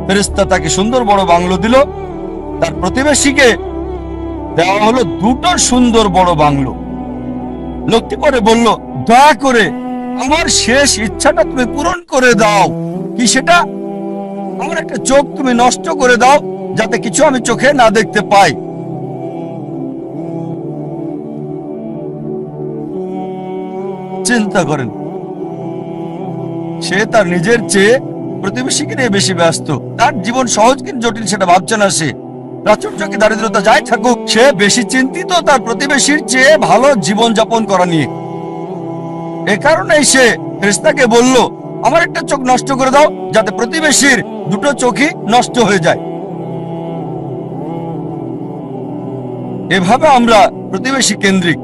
ফেরেশতা তাকে সুন্দর বড় বাংলো দিল। তার প্রতিবেশীকে দেওয়া হলো দুটো সুন্দর বড় বাংলো। লোকটি পরে বলল, দয়া করে আমার শেষ ইচ্ছাটা তুমি পূরণ করে দাও। কি সেটা? আমার একটা চোখ তুমি নষ্ট করে দাও, যাতে কিছু আমি চোখে না দেখতে পাই। চিন্তা করেন, সে তার নিজের চেয়ে প্রতিবেশীকে নিয়ে বেশি ব্যস্ত। তার জীবন সহজ কিন্তু জটিল সেটা ভাবছে না সে। প্রাচুর্য কি দারিদ্রতা যাই থাকুক, সে বেশি চিন্তিত তার প্রতিবেশীর চেয়ে ভালো জীবন যাপন করা নিয়ে। এ কারণেই সে ফেরেশতাকে বলল, আমার একটা চোখ নষ্ট করে দাও, যাতে প্রতিবেশীর দুটো চোখই নষ্ট হয়ে যায়। এভাবে আমরা প্রতিবেশী কেন্দ্রিক।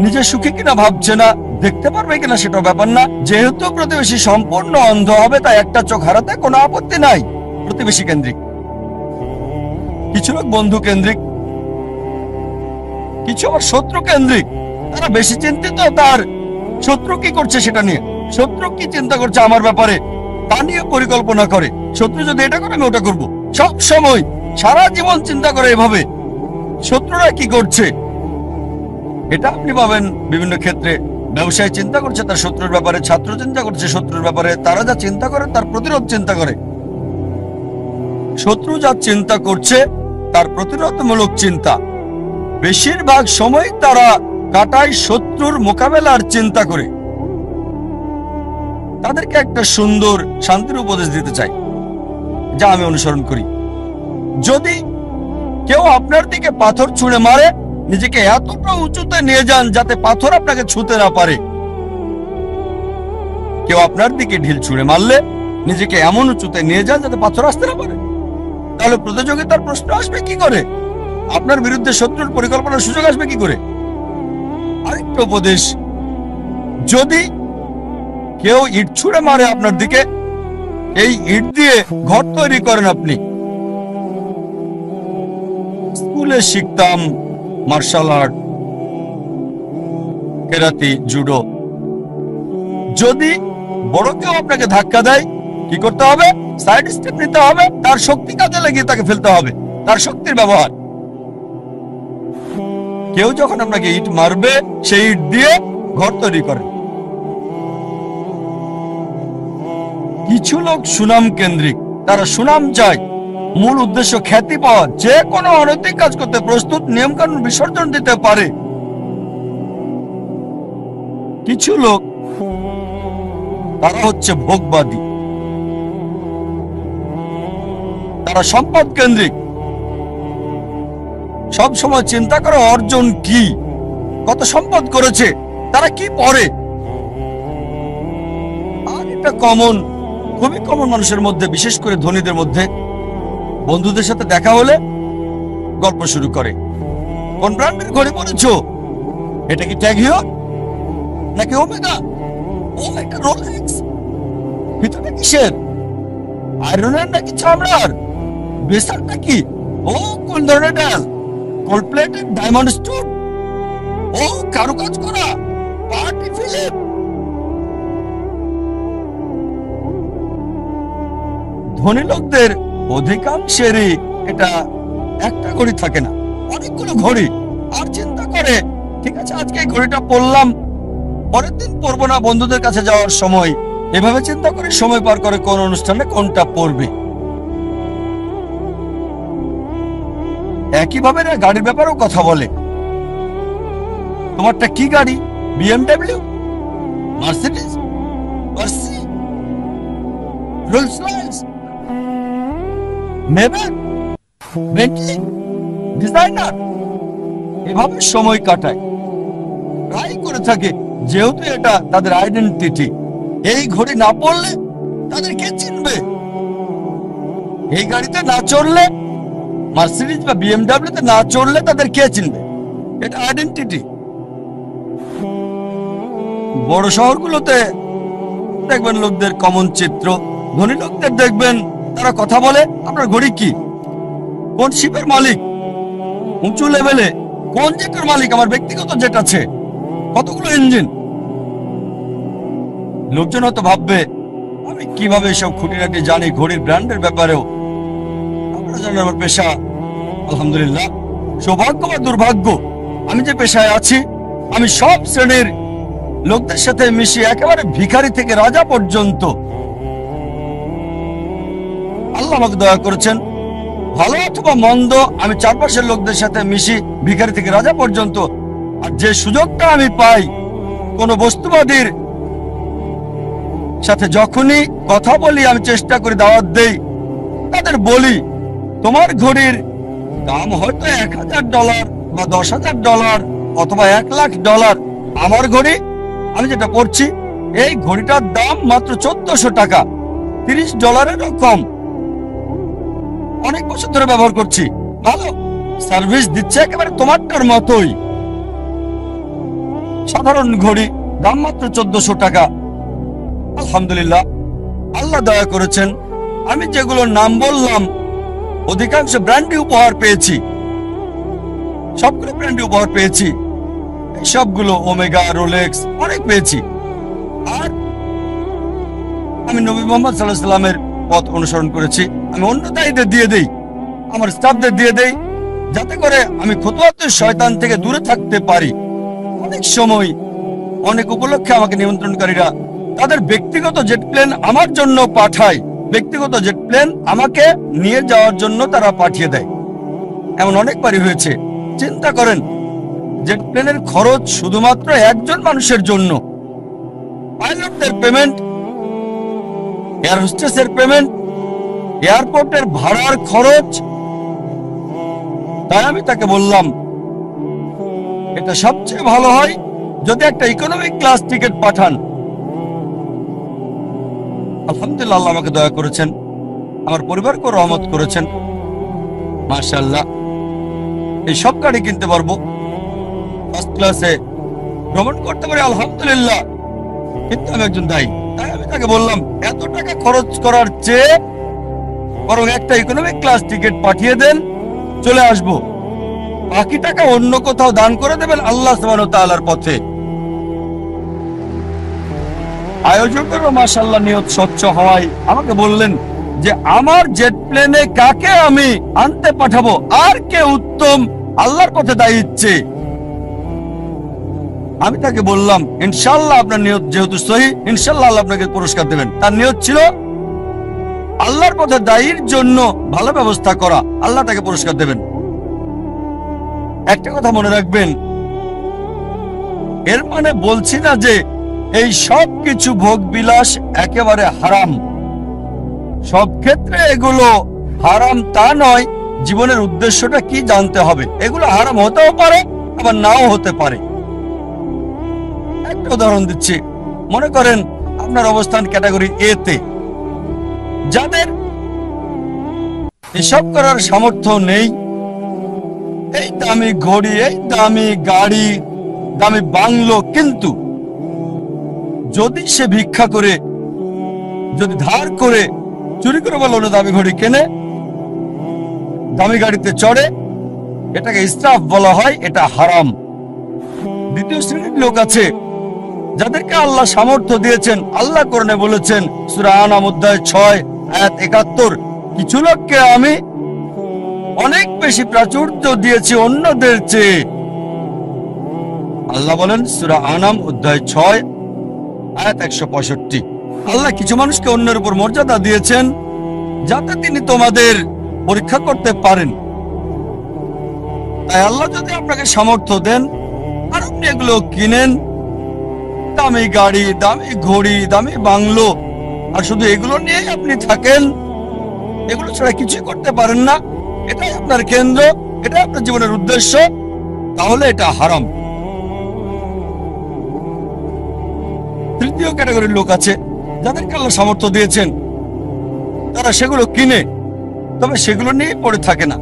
নিজে সুখী কিনা ভাবছে না, দেখতে পারবে কিনা সেটাও ব্যাপার না। যেহেতু প্রতিবেশী সম্পূর্ণ অন্ধ হবে, তাই একটা চোখ হারাতে কোনো আপত্তি নাই। প্রতিবেশী কেন্দ্রিক। কিছু লোক বন্ধু কেন্দ্রিক, কিছু আবার শত্রু কেন্দ্রিক। তারা বেশি চিন্তিত তার শত্রু কি করছে সেটা নিয়ে, শত্রু কি চিন্তা করছে আমার ব্যাপারে তা নিয়ে পরিকল্পনা করে। শত্রু যদি এটা করে আমি ওটা করবো, সব সময় সারা জীবন চিন্তা করে এভাবে শত্রুরা কি করছে। এটা আপনি পাবেন বিভিন্ন ক্ষেত্রে। ব্যবসায় চিন্তা করছে তার শত্রুর ব্যাপারে, ছাত্র চিন্তা করছে শত্রুর ব্যাপারে, তারা যা চিন্তা করে তার প্রতিরোধ চিন্তা করে। শত্রু যা চিন্তা করছে তার প্রতিরোধমূলক চিন্তা। বেশিরভাগ সময় তারা কাটায় শত্রুর মোকাবেলার চিন্তা করে। তাদেরকে একটা সুন্দর শান্তির উপদেশ দিতে চাই, যা আমি অনুসরণ করি। যদি কেউ আপনার দিকে পাথর ছুঁড়ে মারে, নিজেকে এতটা উঁচুতে নিয়ে যান যাতে পাথর আপনাকে ছুঁতে না পারে। কেউ আপনার দিকে ঢিল ছুঁড়ে মারলে নিজেকে এমন উঁচুতে নিয়ে যান যাতে পাথর আসতে না পারে। তাহলে প্রতিযোগিতার প্রশ্ন আসবে কি করে? আপনার বিরুদ্ধে শত্রুর পরিকল্পনার সুযোগ আসবে কি করে? আরেকটা উপদেশ, যদি কেউ ইট ছুঁড়ে মারে আপনার দিকে, এই ইট দিয়ে ঘর তৈরি করেন আপনি। স্কুলে শিখতাম মার্শাল আর্ট, কেরাতি, জুডো। যদি বড় কেউ আপনাকে ধাক্কা দেয়, কি করতে হবে? সাইড স্টেপ নিতে হবে, তার শক্তি কাজে লাগিয়ে তাকে ফেলতে হবে, তার শক্তির ব্যবহার। কেউ যখন আপনাকে ইট মারবে, সেই ইট দিয়ে ঘর তৈরি করেন। কিছু লোক সুনাম কেন্দ্রিক, তারা সুনাম চায়, মূল উদ্দেশ্য খ্যাতি পাওয়া, যে কোনো অনৈতিক কাজ করতে প্রস্তুত, নিয়ম কানুন বিসর্জন দিতে পারে। কিছু লোক তারা হচ্ছে ভোগবাদী, তারা সম্পদ কেন্দ্রিক, সব সময় চিন্তা করে অর্জন কি, কত সম্পদ করেছে, তারা কি পড়ে। আর এটা কমন, খুবই কমন মানুষের মধ্যে, বিশেষ করে ধনীদের মধ্যে। বন্ধুদের সাথে দেখা হলে গল্প শুরু করে, কোন ব্র্যান্ডের ঘড়ি পরেছো, এটা কি ট্যাগ হিও নাকি ওমেগা, ও একটা রোলেক্স, ভিতরে কিসের, আয়রনের নাকি চামড়ার, বেসার নাকি, ও কোন ধরনের ডাল, গোল্ড প্লেটেড ডায়মন্ড স্টোন, ও কারুকাজ করা, পার্টি ফিল্ম। ধনী লোকদের অধিকাংশেরই এটা একটা ঘড়ি থাকে না, অনেকগুলো ঘড়ি। আর চিন্তা করে, ঠিক আছে আজকে এই ঘড়িটা পরলাম, পরের দিন পরবো না, বন্ধুদের কাছে যাওয়ার সময়। এভাবে চিন্তা করে সময় পার করে কোন অনুষ্ঠানে কোনটা পরবে। একইভাবে গাড়ির ব্যাপারেও কথা বলে, তোমারটা কি গাড়ি, বিএমডব্লিউ, মার্সিডিজ, মার্সি, Rolls Royce, Maybach, Bentley, designer. এভাবে সময় কাটায়, ট্রাই করে থাকে, যেহেতু এটা তাদের আইডেন্টিটি। এই ঘড়ি না পড়লে তাদের কে চিনবে? এই গাড়িতে না চড়লে, মার্সিডিজ বা বিএমডব্লিউতে না চড়লে তাদের কে চিনবে? এটা আইডেন্টিটি। বড় শহরগুলোতে দেখবেন লোকদের কমন চিত্র। ধনী লোকদের দেখবেন তারা কথা বলে, আপনার ঘড়ি কি, কোন শিপের মালিক, উঁচু লেভেলে কোন জেটের মালিক, আমার ব্যক্তিগত জেট আছে, কতগুলো ইঞ্জিন। লোকজন হয়তো ভাববে আমি কিভাবে এসব খুঁটিনাটি জানি ঘড়ির ব্র্যান্ডের ব্যাপারেও। আপনারা জানেন আমার পেশা, আলহামদুলিল্লাহ, সৌভাগ্য বা দুর্ভাগ্য, আমি যে পেশায় আছি, আমি সব শ্রেণীর লোকদের সাথে মিশি, একেবারে ভিখারি থেকে রাজা পর্যন্ত। আল্লাহ আমাকে দয়া করেছেন, ভালো অথবা মন্দ, আমি চারপাশের লোকদের সাথে মিশি, ভিখারি থেকে রাজা পর্যন্ত। আর যে সুযোগটা আমি পাই, কোন বস্তুবাদীর সাথে যখনই কথা বলি, আমি চেষ্টা করি, দাওয়াত দেই, তাদের বলি তোমার ঘড়ির দাম হয়তো $1000 বা $10,000 অথবা $1,00,000। আমার ঘড়ি, আমি যেটা পড়ছি, এই ঘড়িটার দাম মাত্র $1400, $30 কম। অনেক বছর ধরে ব্যবহার করছি, ভালো সার্ভিস দিচ্ছে, একেবারে তোমারটার মতোই। সাধারণ ঘড়ি, দাম মাত্র $1400। আলহামদুলিল্লাহ, আল্লাহ দয়া করেছেন, আমি যেগুলোর নাম বললাম অধিকাংশ ব্র্যান্ডই উপহার পেয়েছি, সবগুলো ব্র্যান্ডই উপহার পেয়েছি। এই সবগুলো ওমেগা, রোলেক্স, অনেক পেয়েছি। আর আমি নবী মুহাম্মদ সাল্লাল্লাহু আলাইহি ওয়াসাল্লামের পথ অনুসরণ করেছি। আমি অন্য দায়ীদের দিয়ে দেই, আমার স্টাফদের দিয়ে দেই, যাতে করে আমি খুতুওয়াতুশ শয়তান থেকে দূরে থাকতে পারি। অনেক সময় অনেক উপলক্ষে আমাকে নিমন্ত্রণকারীরা তাদের ব্যক্তিগত জেট প্লেন আমার জন্য পাঠায়, ব্যক্তিগত জেট প্লেন আমাকে নিয়ে যাওয়ার জন্য তারা পাঠিয়ে দেয়। এমন অনেকবারই হয়েছে। চিন্তা করেন, জেট প্লেনের খরচ শুধুমাত্র একজন মানুষের জন্য, পাইলটদের পেমেন্ট, এয়ার হোস্টেসের পেমেন্ট, এয়ারপোর্টের ভাড়ার খরচ। তাই আমি তাকে বললাম, এটা সবচেয়ে ভালো হয় যদি একটা ইকোনমিক ক্লাস টিকিট পাঠান। আলহামদুলিল্লাহ, আল্লাহ আমাকে দয়া করেছেন, আমার পরিবারকে রহমত করেছেন। মাশাআল্লাহ, এই সব গাড়ি কিনতে পারবো, ফার্স্ট ক্লাসে ভ্রমণ করতে পারি, আলহামদুলিল্লাহ। কিন্তু আমি একজন দায়ী, তাই আমি তাকে বললাম, এত টাকা খরচ করার চেয়ে বরং একটা ইকোনমিক ক্লাস টিকিট পাঠিয়ে দেন, চলে আসবো। বাকি টাকা অন্য কোথাও দান করে দেবেন আল্লাহ সুবহানাহু ওয়া তাআলার পথে। আয়োজকেরও মাশাআল্লাহ নিয়ত স্বচ্ছ হওয়ায় আমাকে বললেন যে আমার জেট প্লেনে কাকে আমি আনতে পাঠাবো, আর কে উত্তম আল্লাহর পথে দায়ী ইচ্ছে। আমি তাকে বললাম, ইনশাআল্লাহ আপনার নিয়ত যেহেতু সহি, ইনশাআল্লাহ আল্লাহ আপনাকে পুরস্কার দেবেন। তার নিয়ত ছিল আল্লাহর পথে দায়ীর জন্য ভালো ব্যবস্থা করা, আল্লাহ তাকে পুরস্কার দেবেন। একটা কথা মনে রাখবেন, এর মানে বলছি না যে এই সব কিছু ভোগ বিলাস একেবারে হারাম। সব ক্ষেত্রে এগুলো হারাম তা নয়, জীবনের উদ্দেশ্যটা কি জানতে হবে। এগুলো হারাম হতেও পারে, আবার নাও হতে পারে। একটা উদাহরণ দিচ্ছি, মনে করেন আপনার অবস্থান ক্যাটাগরি এ তে, যাদের এসব করার সামর্থ্য নেই, এই দামি ঘড়ি, এই দামি গাড়ি, দামি বাংলো, কিন্তু যদি সে ভিক্ষা করে, যদি ধার করে, চুরি করে বলো দামি ঘড়ি কেনে, দামি গাড়িতে চড়ে, এটাকে ইসরাফ বলা হয়, এটা হারাম। দ্বিতীয় শ্রেণীর লোক আছে যাদেরকে আল্লাহ সামর্থ্য দিয়েছেন। আল্লাহ কোরআনে বলেছেন, সূরা আনাম অধ্যায় 6 আয়াত 71, কিছু লোককে আমি অনেক বেশি প্রাচুর্য দিয়েছি অন্যদের চেয়ে। আল্লাহ বলেন সূরা আনাম অধ্যায় 6 আয়াত 165, আল্লাহ কিছু মানুষকে অন্যের উপর মর্যাদা দিয়েছেন যাতে তিনি তোমাদের পরীক্ষা করতে পারেন। তাই আল্লাহ যদি আপনাকে সামর্থ্য দেন আর আপনি এগুলো কিনেন, দামি গাড়ি, দামি ঘড়ি, দামি বাংলো, আর শুধু এগুলো নিয়ে আপনি থাকেন, এগুলো ছাড়া কিছুই করতে পারেন না, এটাই আপনার কেন্দ্র, এটাই আপনার জীবনের উদ্দেশ্য, তাহলে এটা হারাম। তৃতীয় ক্যাটাগরির লোক আছে যাদেরকে আল্লাহ সামর্থ্য দিয়েছেন, তারা সেগুলো কিনে, তবে সেগুলো নিয়ে পড়ে থাকে না।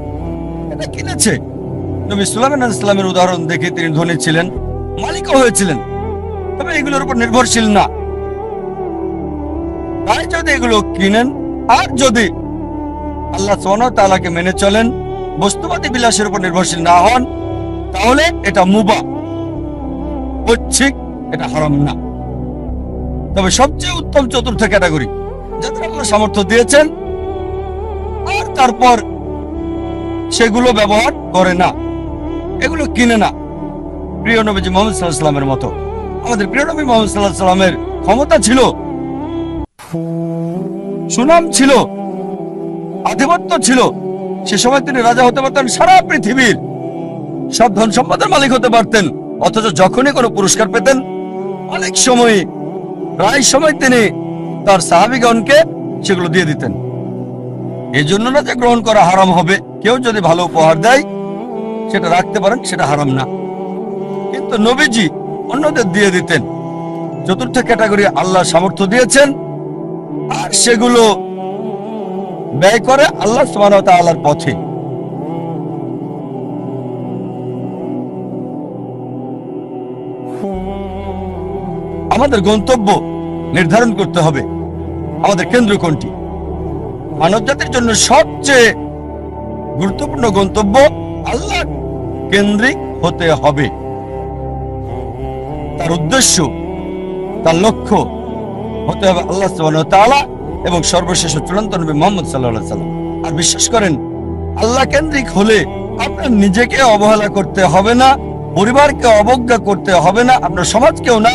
এটা কিনেছে, নবী সুলাইমান আলাইহিস সালামের উদাহরণ দেখে তিনি ধনী ছিলেন, মালিকও হয়েছিলেন, তবে এগুলোর উপর নির্ভরশীল না। তাই যদি এগুলো কিনেন আর যদি আল্লাহ সুবহানাহু ওয়া তাআলাকে মেনে চলেন, বস্তুবাদী বিলাসের উপর নির্ভরশীল না হন, তাহলে এটা মুবাহ, ঐচ্ছিক, এটা হারাম না। তবে সবচেয়ে উত্তম চতুর্থ ক্যাটাগরি, যাদের আল্লাহ সামর্থ্য দিয়েছেন আর তারপর সেগুলো ব্যবহার করে না, এগুলো কিনে না। প্রিয় নবীজি মুহাম্মদ সাল্লাল্লাহু আলাইহি ওয়াসাল্লামের মতো, আমাদের প্রিয় নবী মুহাম্মদ সাল্লাল্লাহু আলাইহি ওয়াসাল্লামের ক্ষমতা ছিল, সুনাম ছিল, আধিপত্য ছিল। সে সময় তিনি রাজা হতে পারতেন, সারা পৃথিবীর সব ধন সম্পদের মালিক হতে পারতেন, অথচ যখনই কোনো পুরস্কার পেতেন, অনেক সময়, প্রায় সময় তিনি তার সাহাবীগণকে সেগুলো দিয়ে দিতেন। এই জন্য না যে গ্রহণ করা হারাম হবে, কেউ যদি ভালো উপহার দেয় সেটা রাখতে পারেন, সেটা হারাম না, কিন্তু নবীজি অন্যদের দিয়ে দিতেন। চতুর্থ ক্যাটাগরি, আল্লাহ সামর্থ্য দিয়েছেন আর সেগুলো ব্যয় করে আল্লাহ সুবহানাহু ওয়া তাআলার পথে। আমাদের গন্তব্য নির্ধারণ করতে হবে, আমাদের কেন্দ্র কোনটি। মানব জাতির জন্য সবচেয়ে গুরুত্বপূর্ণ গন্তব্য আল্লাহ কেন্দ্রিক হতে হবে। তার উদ্দেশ্য, তার লক্ষ্য হতে হবে আল্লাহ সুবহানাহু ওয়া তাআলা এবং সর্বশেষ চূড়ান্ত নবী মুহাম্মদ সাল্লাল্লাহু আলাইহি ওয়াসাল্লাম। আর বিশ্বাস করেন, আল্লাহ কেন্দ্রিক হলে আপনার নিজেকে অবহেলা করতে হবে না, পরিবারকে অবজ্ঞা করতে হবে না, আপনার সমাজকেও না।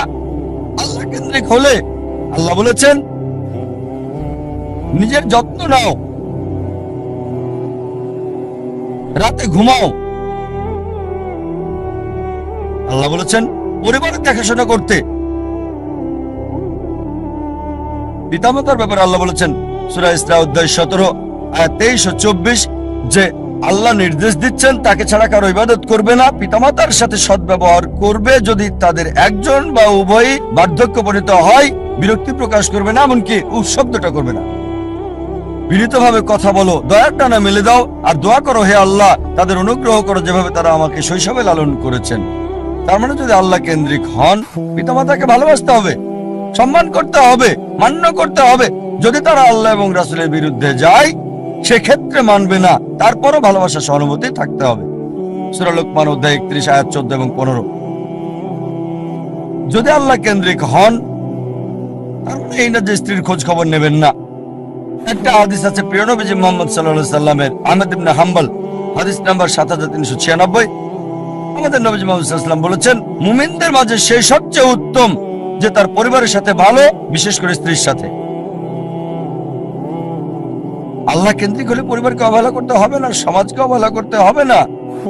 আল্লাহ কেন্দ্রিক হলে আল্লাহ বলেছেন, নিজের যত্ন নাও, রাতে ঘুমাও। আল্লাহ বলেছেন পরিবারের দেখাশোনা করতে। পিতামাতার ব্যাপারে আল্লাহ বলেছেন সূরা ইসরা অধ্যায় 17 আয়াত 23 ও 24 যে আল্লাহ নির্দেশ দিচ্ছেন তাকে ছাড়া কারো ইবাদত করবে না, পিতামাতার সাথে সদ্ব্যবহার করবে, যদি তাদের একজন বা উভয়ই বার্ধক্যপরিণত হয় বিরক্তি প্রকাশ করবে না, এমনকি শব্দটা করবে না। বিনীতভাবে কথা বলো, দয়ার টানা মেলে দাও, আর দোয়া করো হে আল্লাহ তাদের অনুগ্রহ করো যেভাবে তারা আমাকে শৈশবে লালন করেছেন। তার মানে যদি আল্লাহ কেন্দ্রিক হন, পিতামাতাকে ভালোবাসতে হবে, সম্মান করতে হবে, মান্য করতে হবে। যদি তারা আল্লাহ এবং রাসূলের বিরুদ্ধে যায় সেক্ষেত্রে মানবে না, তারপরও ভালোবাসা সহানুভূতি থাকতে হবে। সূরা লোকমান অধ্যায় 31 আয়াত 14 এবং 15। যদি আল্লাহ কেন্দ্রিক হন তার মানে এই না যে স্ত্রীর খোঁজ খবর নেবেন না। একটা হাদিস আছে প্রিয় নবীজি মুহাম্মদ সাল্লাল্লাহু আলাইহি সাল্লামের, আহমদ ইবনে হাম্বল, হাদিস নাম্বার 7396। আমাদের নবীজি মুহাম্মদ সাল্লাল্লাহু আলাইহি সাল্লাম বলেছেন মুমিনদের মাঝে সেই সবচেয়ে উত্তম যে তার পরিবারের সাথে ভালো, বিশেষ করে স্ত্রীর সাথে। আল্লাহ কেন্দ্রিক হলে পরিবারকে অবহেলা করতে হবে না, সমাজকে অবহেলা করতে হবে না।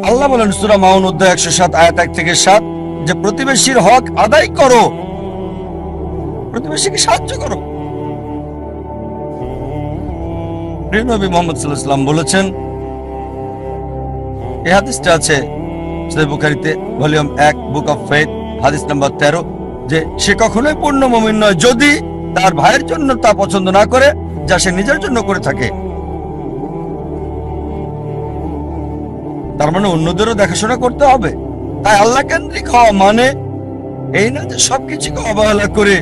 আল্লাহ বলেন সূরা মাউন অধ্যায় 107 আয়াত 1 থেকে 7 যে প্রতিবেশীর হক আদায় করো, প্রতিবেশীকে সাহায্য করো। প্রিয় নবী মুহাম্মদ সাল্লাল্লাহু আলাইহি সাল্লাম বলেছেন, এই হাদিসটা আছে সহিহ বুখারীতে ভলিউম 1 বুক অফ ফেথ হাদিস নাম্বার 13 যে সে কখনোই পূর্ণ মুমিন নয় যদি তার ভাইয়ের জন্য তা পছন্দ না করে যা সে নিজের জন্য করে থাকে। তার মানে অন্যদেরও দেখাশোনা করতে হবে। তাই আল্লাহ কেন্দ্রিক হওয়া মানে এই না যে সবকিছুকে অবহেলা করে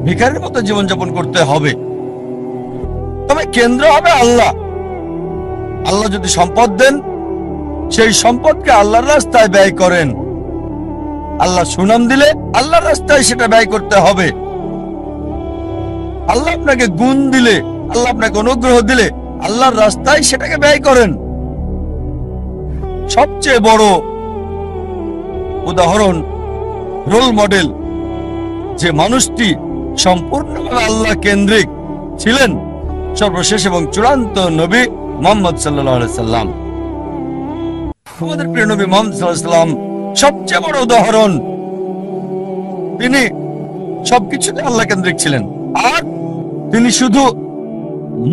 ভিখারির মতো জীবনযাপন করতে হবে। তবে কেন্দ্র হবে আল্লাহ। আল্লাহ যদি সম্পদ দেন সেই সম্পদকে আল্লাহর রাস্তায় ব্যয় করেন। আল্লাহ সুনাম দিলে আল্লাহর রাস্তায় সেটা ব্যয় করতে হবে। আল্লাহ আপনাকে গুণ দিলে, আল্লাহ আপনাকে অনুগ্রহ দিলে আল্লাহর রাস্তায় সেটাকে ব্যয় করেন। সবচেয়ে বড় উদাহরণ, রোল মডেল, যে মানুষটি সম্পূর্ণভাবে আল্লাহ কেন্দ্রিক ছিলেন, সর্বশেষ এবং চূড়ান্ত নবী মুহাম্মদ সাল্লাল্লাহু আলাইহি সাল্লাম। আমাদের প্রিয় নবী মুহাম্মদ সাল্লাল্লাহু আলাইহি সাল্লাম সবচেয়ে বড় উদাহরণ। তিনি সবকিছুতে আল্লাহ কেন্দ্রিক ছিলেন। আর তিনি শুধু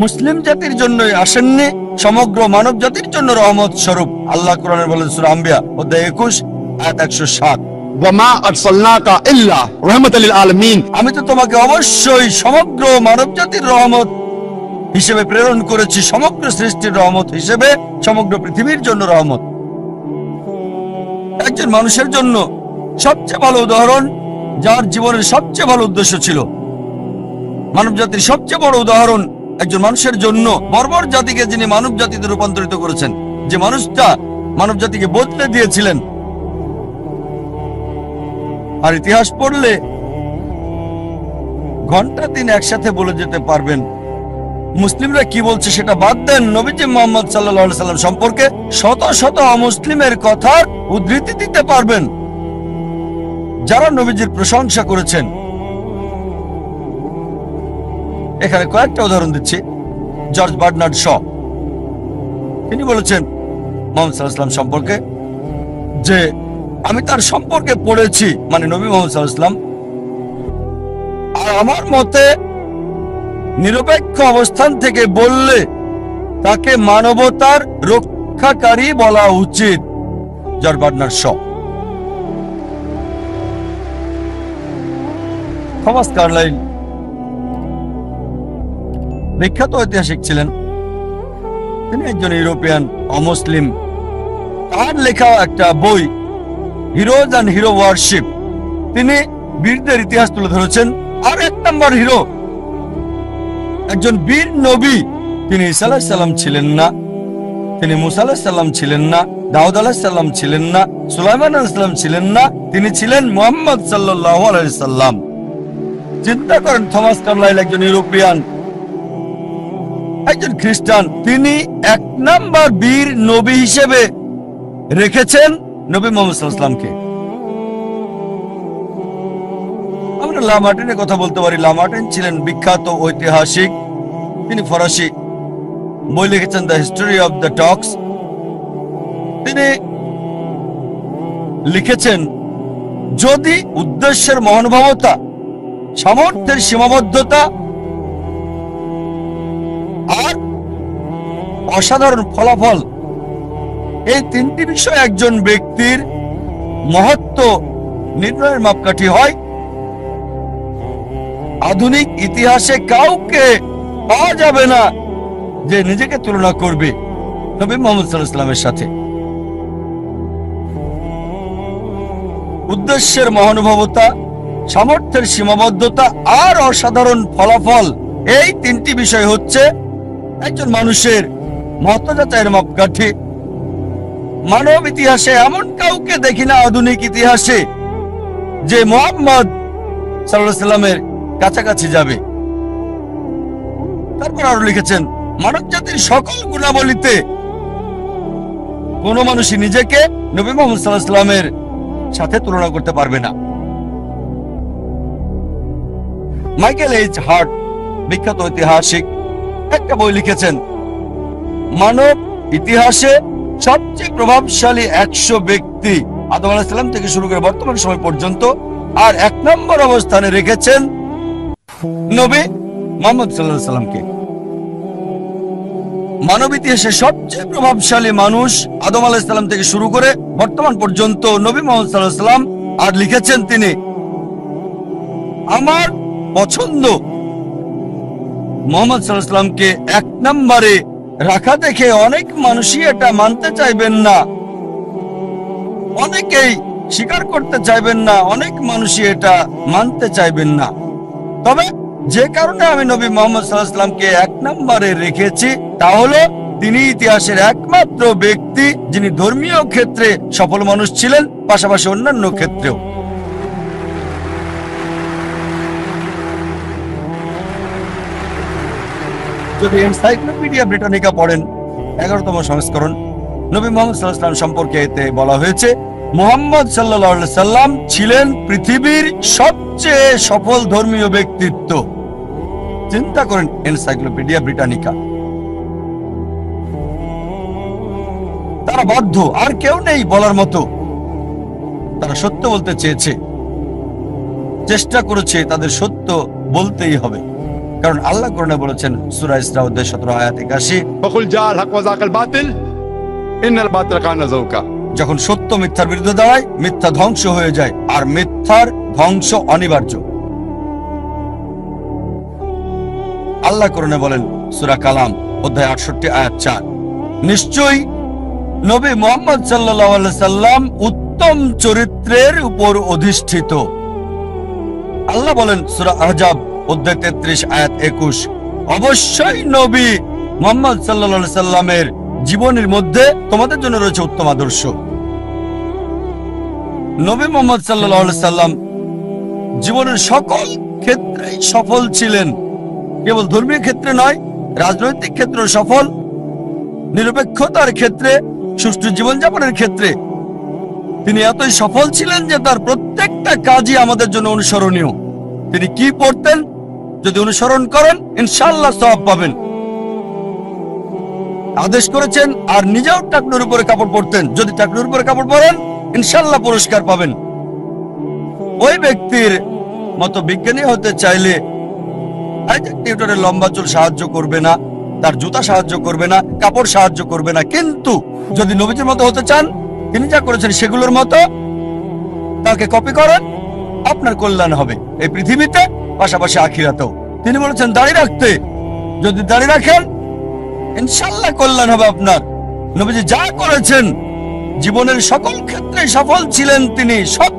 মুসলিম জাতির জন্যই আসেননি, সমগ্র মানব জাতির জন্য রহমত স্বরূপ। আল্লাহ কোরআনে বলেন সূরা আম্বিয়া অধ্যায় 21 আয়াত 107 ওয়ামা আরসালনাকা ইল্লা রাহমাতাল লিল আলামিন, আমি তো তোমাকে অবশ্যই সমগ্র মানব জাতির রহমত হিসেবে প্রেরণ করেছি, সমগ্র সৃষ্টির রহমত হিসেবে, সমগ্র পৃথিবীর জন্য রহমত। একজন মানুষের জন্য সবচেয়ে ভালো উদাহরণ, যার জীবনের সবচেয়ে ভালো উদ্দেশ্য ছিল। মানব জাতির সবচেয়ে বড় উদাহরণ একজন মানুষের জন্য, বর্বর জাতিকে যিনি মানব জাতিতে রূপান্তরিত করেছেন, যে মানুষটা মানব জাতিকে বদলে দিয়েছিলেন। আর ইতিহাস পড়লে ঘন্টা দিন একসাথে বলে যেতে পারবেন। মুসলিমরা কি বলছে সেটা বাদ দেন, নবীজি মুহাম্মদ সাল্লাল্লাহু আলাইহি সাল্লাম সম্পর্কে শত শত অমুসলিমের কথার উদ্ধৃতি দিতে পারবেন যারা নবীজির প্রশংসা করেছেন। এখানে কয়েকটা উদাহরণ দিচ্ছি। জর্জ বার্নার্ড শ, তিনি বলেছেন মুহাম্মদ সাল্লাল্লাহু আলাইহি সাল্লাম সম্পর্কে যে আমি তার সম্পর্কে পড়েছি, মানে নবী মুহাম্মদ সাল্লাল্লাহু আলাইহি সাল্লাম, আর আমার মতে নিরপেক্ষ অবস্থান থেকে বললে তাকে মানবতার রক্ষাকারী বলা উচিত। George Bernard Shaw. Thomas Carlyle বিখ্যাত ঐতিহাসিক ছিলেন, তিনি একজন ইউরোপিয়ান অমুসলিম। তার লেখা একটা বই হিরোজ অ্যান্ড হিরো ওয়ারশিপ, তিনি বীরদের ইতিহাস তুলে ধরেছেন। আর এক নম্বর হিরো, একজন বীর নবী, তিনি ঈসা আলাইহিস সালাম ছিলেন না, তিনি মুসা আলাইহিস সালাম ছিলেন না, দাউদ আলাইহিস সালাম ছিলেন না, সুলাইমান আলাইহিস সালাম ছিলেন না, তিনি ছিলেন মুহাম্মদ সাল্লাল্লাহু আলাইহি সাল্লাম। চিন্তা করেন, থমাস কার্লাইল একজন ইউরোপিয়ান, একজন খ্রিস্টান, তিনি এক নাম্বার বীর নবী হিসেবে রেখেছেন নবী মুহাম্মদ সাল্লাল্লাহু আলাইহি সাল্লামকে। আমরা লামার্টিনের কথা বলতে পারি। লামার্টিন ছিলেন বিখ্যাত ঐতিহাসিক, তিনি ফরাসি, বই লিখেছেন দ্য হিস্টোরি অফ দ্য টক্স। তিনি লিখেছেন, যদি উদ্দেশ্যের মহানুভবতা, সামর্থ্যের সীমাবদ্ধতা আর অসাধারণ ফলাফল, এই তিনটি বিষয় একজন ব্যক্তির মহত্ব নির্ণয়ের মাপকাঠি হয়, আধুনিক ইতিহাসে কাউকে পাওয়া যাবে না যে নিজেকে তুলনা করবে নবী মুহাম্মদ সাল্লাল্লাহু আলাইহি ওয়াসাল্লামের সাথে। উদ্দেশ্যের মহানুভবতা, সামর্থ্যের সীমাবদ্ধতা আর অসাধারণ ফলাফল, এই তিনটি বিষয় হচ্ছে একজন মানুষের মহত্ত্বযাচাইয়ের মাপকাঠি। মানব ইতিহাসে এমন কাউকে দেখি না আধুনিক ইতিহাসে যে মুহাম্মদ সাল্লাল্লাহু আলাইহি ওয়াসাল্লামের কাছাকাছি যাবে। তারপর আরো লিখেছেন, মানব জাতির সকল গুণাবলীতে কোন মানুষই নিজেকে নবী মুহাম্মদ সাল্লাল্লাহু আলাইহি ওয়াসাল্লামের সাথে তুলনা করতে পারবে না। মাইকেল এইচ হার্ট, বিখ্যাত ঐতিহাসিক, একটা বই লিখেছেন, মানব ইতিহাসে সবচেয়ে প্রভাবশালী 100 ব্যক্তি আদম আলাইহিস সালাম থেকে শুরু করে বর্তমান সময় পর্যন্ত, আর 1 নম্বর অবস্থানে রেখেছেন নবী মুহাম্মদ সাল্লাল্লাহু আলাইহি সাল্লামকে। মানব ইতিহাসে সবচেয়ে প্রভাবশালী মানুষ আদম আলাইহিস সালাম থেকে শুরু করে বর্তমান পর্যন্ত নবী মুহাম্মদ সাল্লাল্লাহু আলাইহি সাল্লাম। আর লিখেছেন তিনি, আমার পছন্দ মুহাম্মদ সাল্লাল্লাহু আলাইহি সাল্লামকে 1 নম্বরে রাখা দেখে অনেক মানুষই এটা মানতে চাইবেন না, অনেকেই স্বীকার করতে চাইবেন না, অনেক মানুষই এটা মানতে চাইবেন না। তবে যে কারণে আমি নবী মুহাম্মদ সাল্লাল্লাহু আলাইহি সাল্লামকে 1 নম্বরে রেখেছি তা হলো তিনি ইতিহাসের একমাত্র ব্যক্তি যিনি ধর্মীয় ক্ষেত্রে সফল মানুষ ছিলেন, পাশাপাশি অন্যান্য ক্ষেত্রেও। যদি এনসাইক্লোপিডিয়া ব্রিটানিকা পড়েন 11তম সংস্করণ, নবী মুহাম্মদ সাল্লাল্লাহু আলাইহি সাল্লাম সম্পর্কে এতে বলা হয়েছে, মুহাম্মদ সাল্লাল্লাহু আলাইহি সাল্লাম ছিলেন পৃথিবীর সবচেয়ে সফল ধর্মীয় ব্যক্তিত্ব। চিন্তা করেন, এনসাইক্লোপিডিয়া ব্রিটানিকা। তারা বাধ্য, আর কেউ নেই বলার মতো। তারা সত্য বলতে চেয়েছে, চেষ্টা করেছে, তাদের সত্য বলতেই হবে, কারণ আল্লাহ কোরআনে বলেছেন সূরা ইসরা অধ্যায় 17 আয়াত 81, فقل جاء الحق وزهق الباطل إن الباطل كان زهوقا। যখন সত্য মিথ্যার বিরুদ্ধে দাঁড়ায়, মিথ্যা ধ্বংস হয়ে যায়, আর মিথ্যার ধ্বংস অনিবার্য। আল্লাহ কোরআনে বলেন সূরা কালাম অধ্যায় 68 আয়াত 4, নিশ্চয়ই নবী মুহাম্মদ সাল্লাল্লাহু আলাইহি সাল্লাম উত্তম চরিত্রের উপর অধিষ্ঠিত। আল্লাহ বলেন সূরা আহজাব অধ্যায় 33 আয়াত 21, অবশ্যই নবী মুহাম্মদ সাল্লাল্লাহু আলাইহি সাল্লামের জীবনের মধ্যে তোমাদের জন্য রয়েছে উত্তম আদর্শ। নবী মুহাম্মদ সাল্লাল্লাহু আলাইহি সাল্লাম জীবনের সকল ক্ষেত্রেই সফল ছিলেন, কেবল ধর্মীয় ক্ষেত্রে নয়, রাজনৈতিক ক্ষেত্রে সফল, নিরপেক্ষতার ক্ষেত্রে, সুষ্ঠু জীবনযাপনের ক্ষেত্রে তিনি এতই সফল ছিলেন যে তার প্রত্যেকটা কাজই আমাদের জন্য অনুসরণীয়। তিনি কি পড়তেন, যদি অনুসরণ করেন ইনশাআল্লাহ সওয়াব পাবেন। আদেশ করেছেন আর নিজেও টাকনুর উপরে কাপড় পরতেন, যদি টাকনুর উপরে কাপড় পরেন ইনশাআল্লাহ পুরস্কার পাবেন। ওই ব্যক্তির মতো বিজ্ঞানী হতে চাইলে আইজাক নিউটনের লম্বা চুল সাহায্য করবে না, তার জুতা সাহায্য করবে না, কাপড় সাহায্য করবে না, কিন্তু যদি নবীজির মতো হতে চান, তিনি যা করেছেন সেগুলোর মতো তাকে কপি করেন, আপনার কল্যাণ হবে এই পৃথিবীতে, পাশাপাশি আখিরাতেও। তিনি বলেছেন দাড়ি রাখতে, যদি দাড়ি রাখেন ইনশাআল্লাহ কল্যাণ হবে আপনার। নবীজি যা করেছেন, জীবনের সকল ক্ষেত্রে সফল ছিলেন তিনি, সব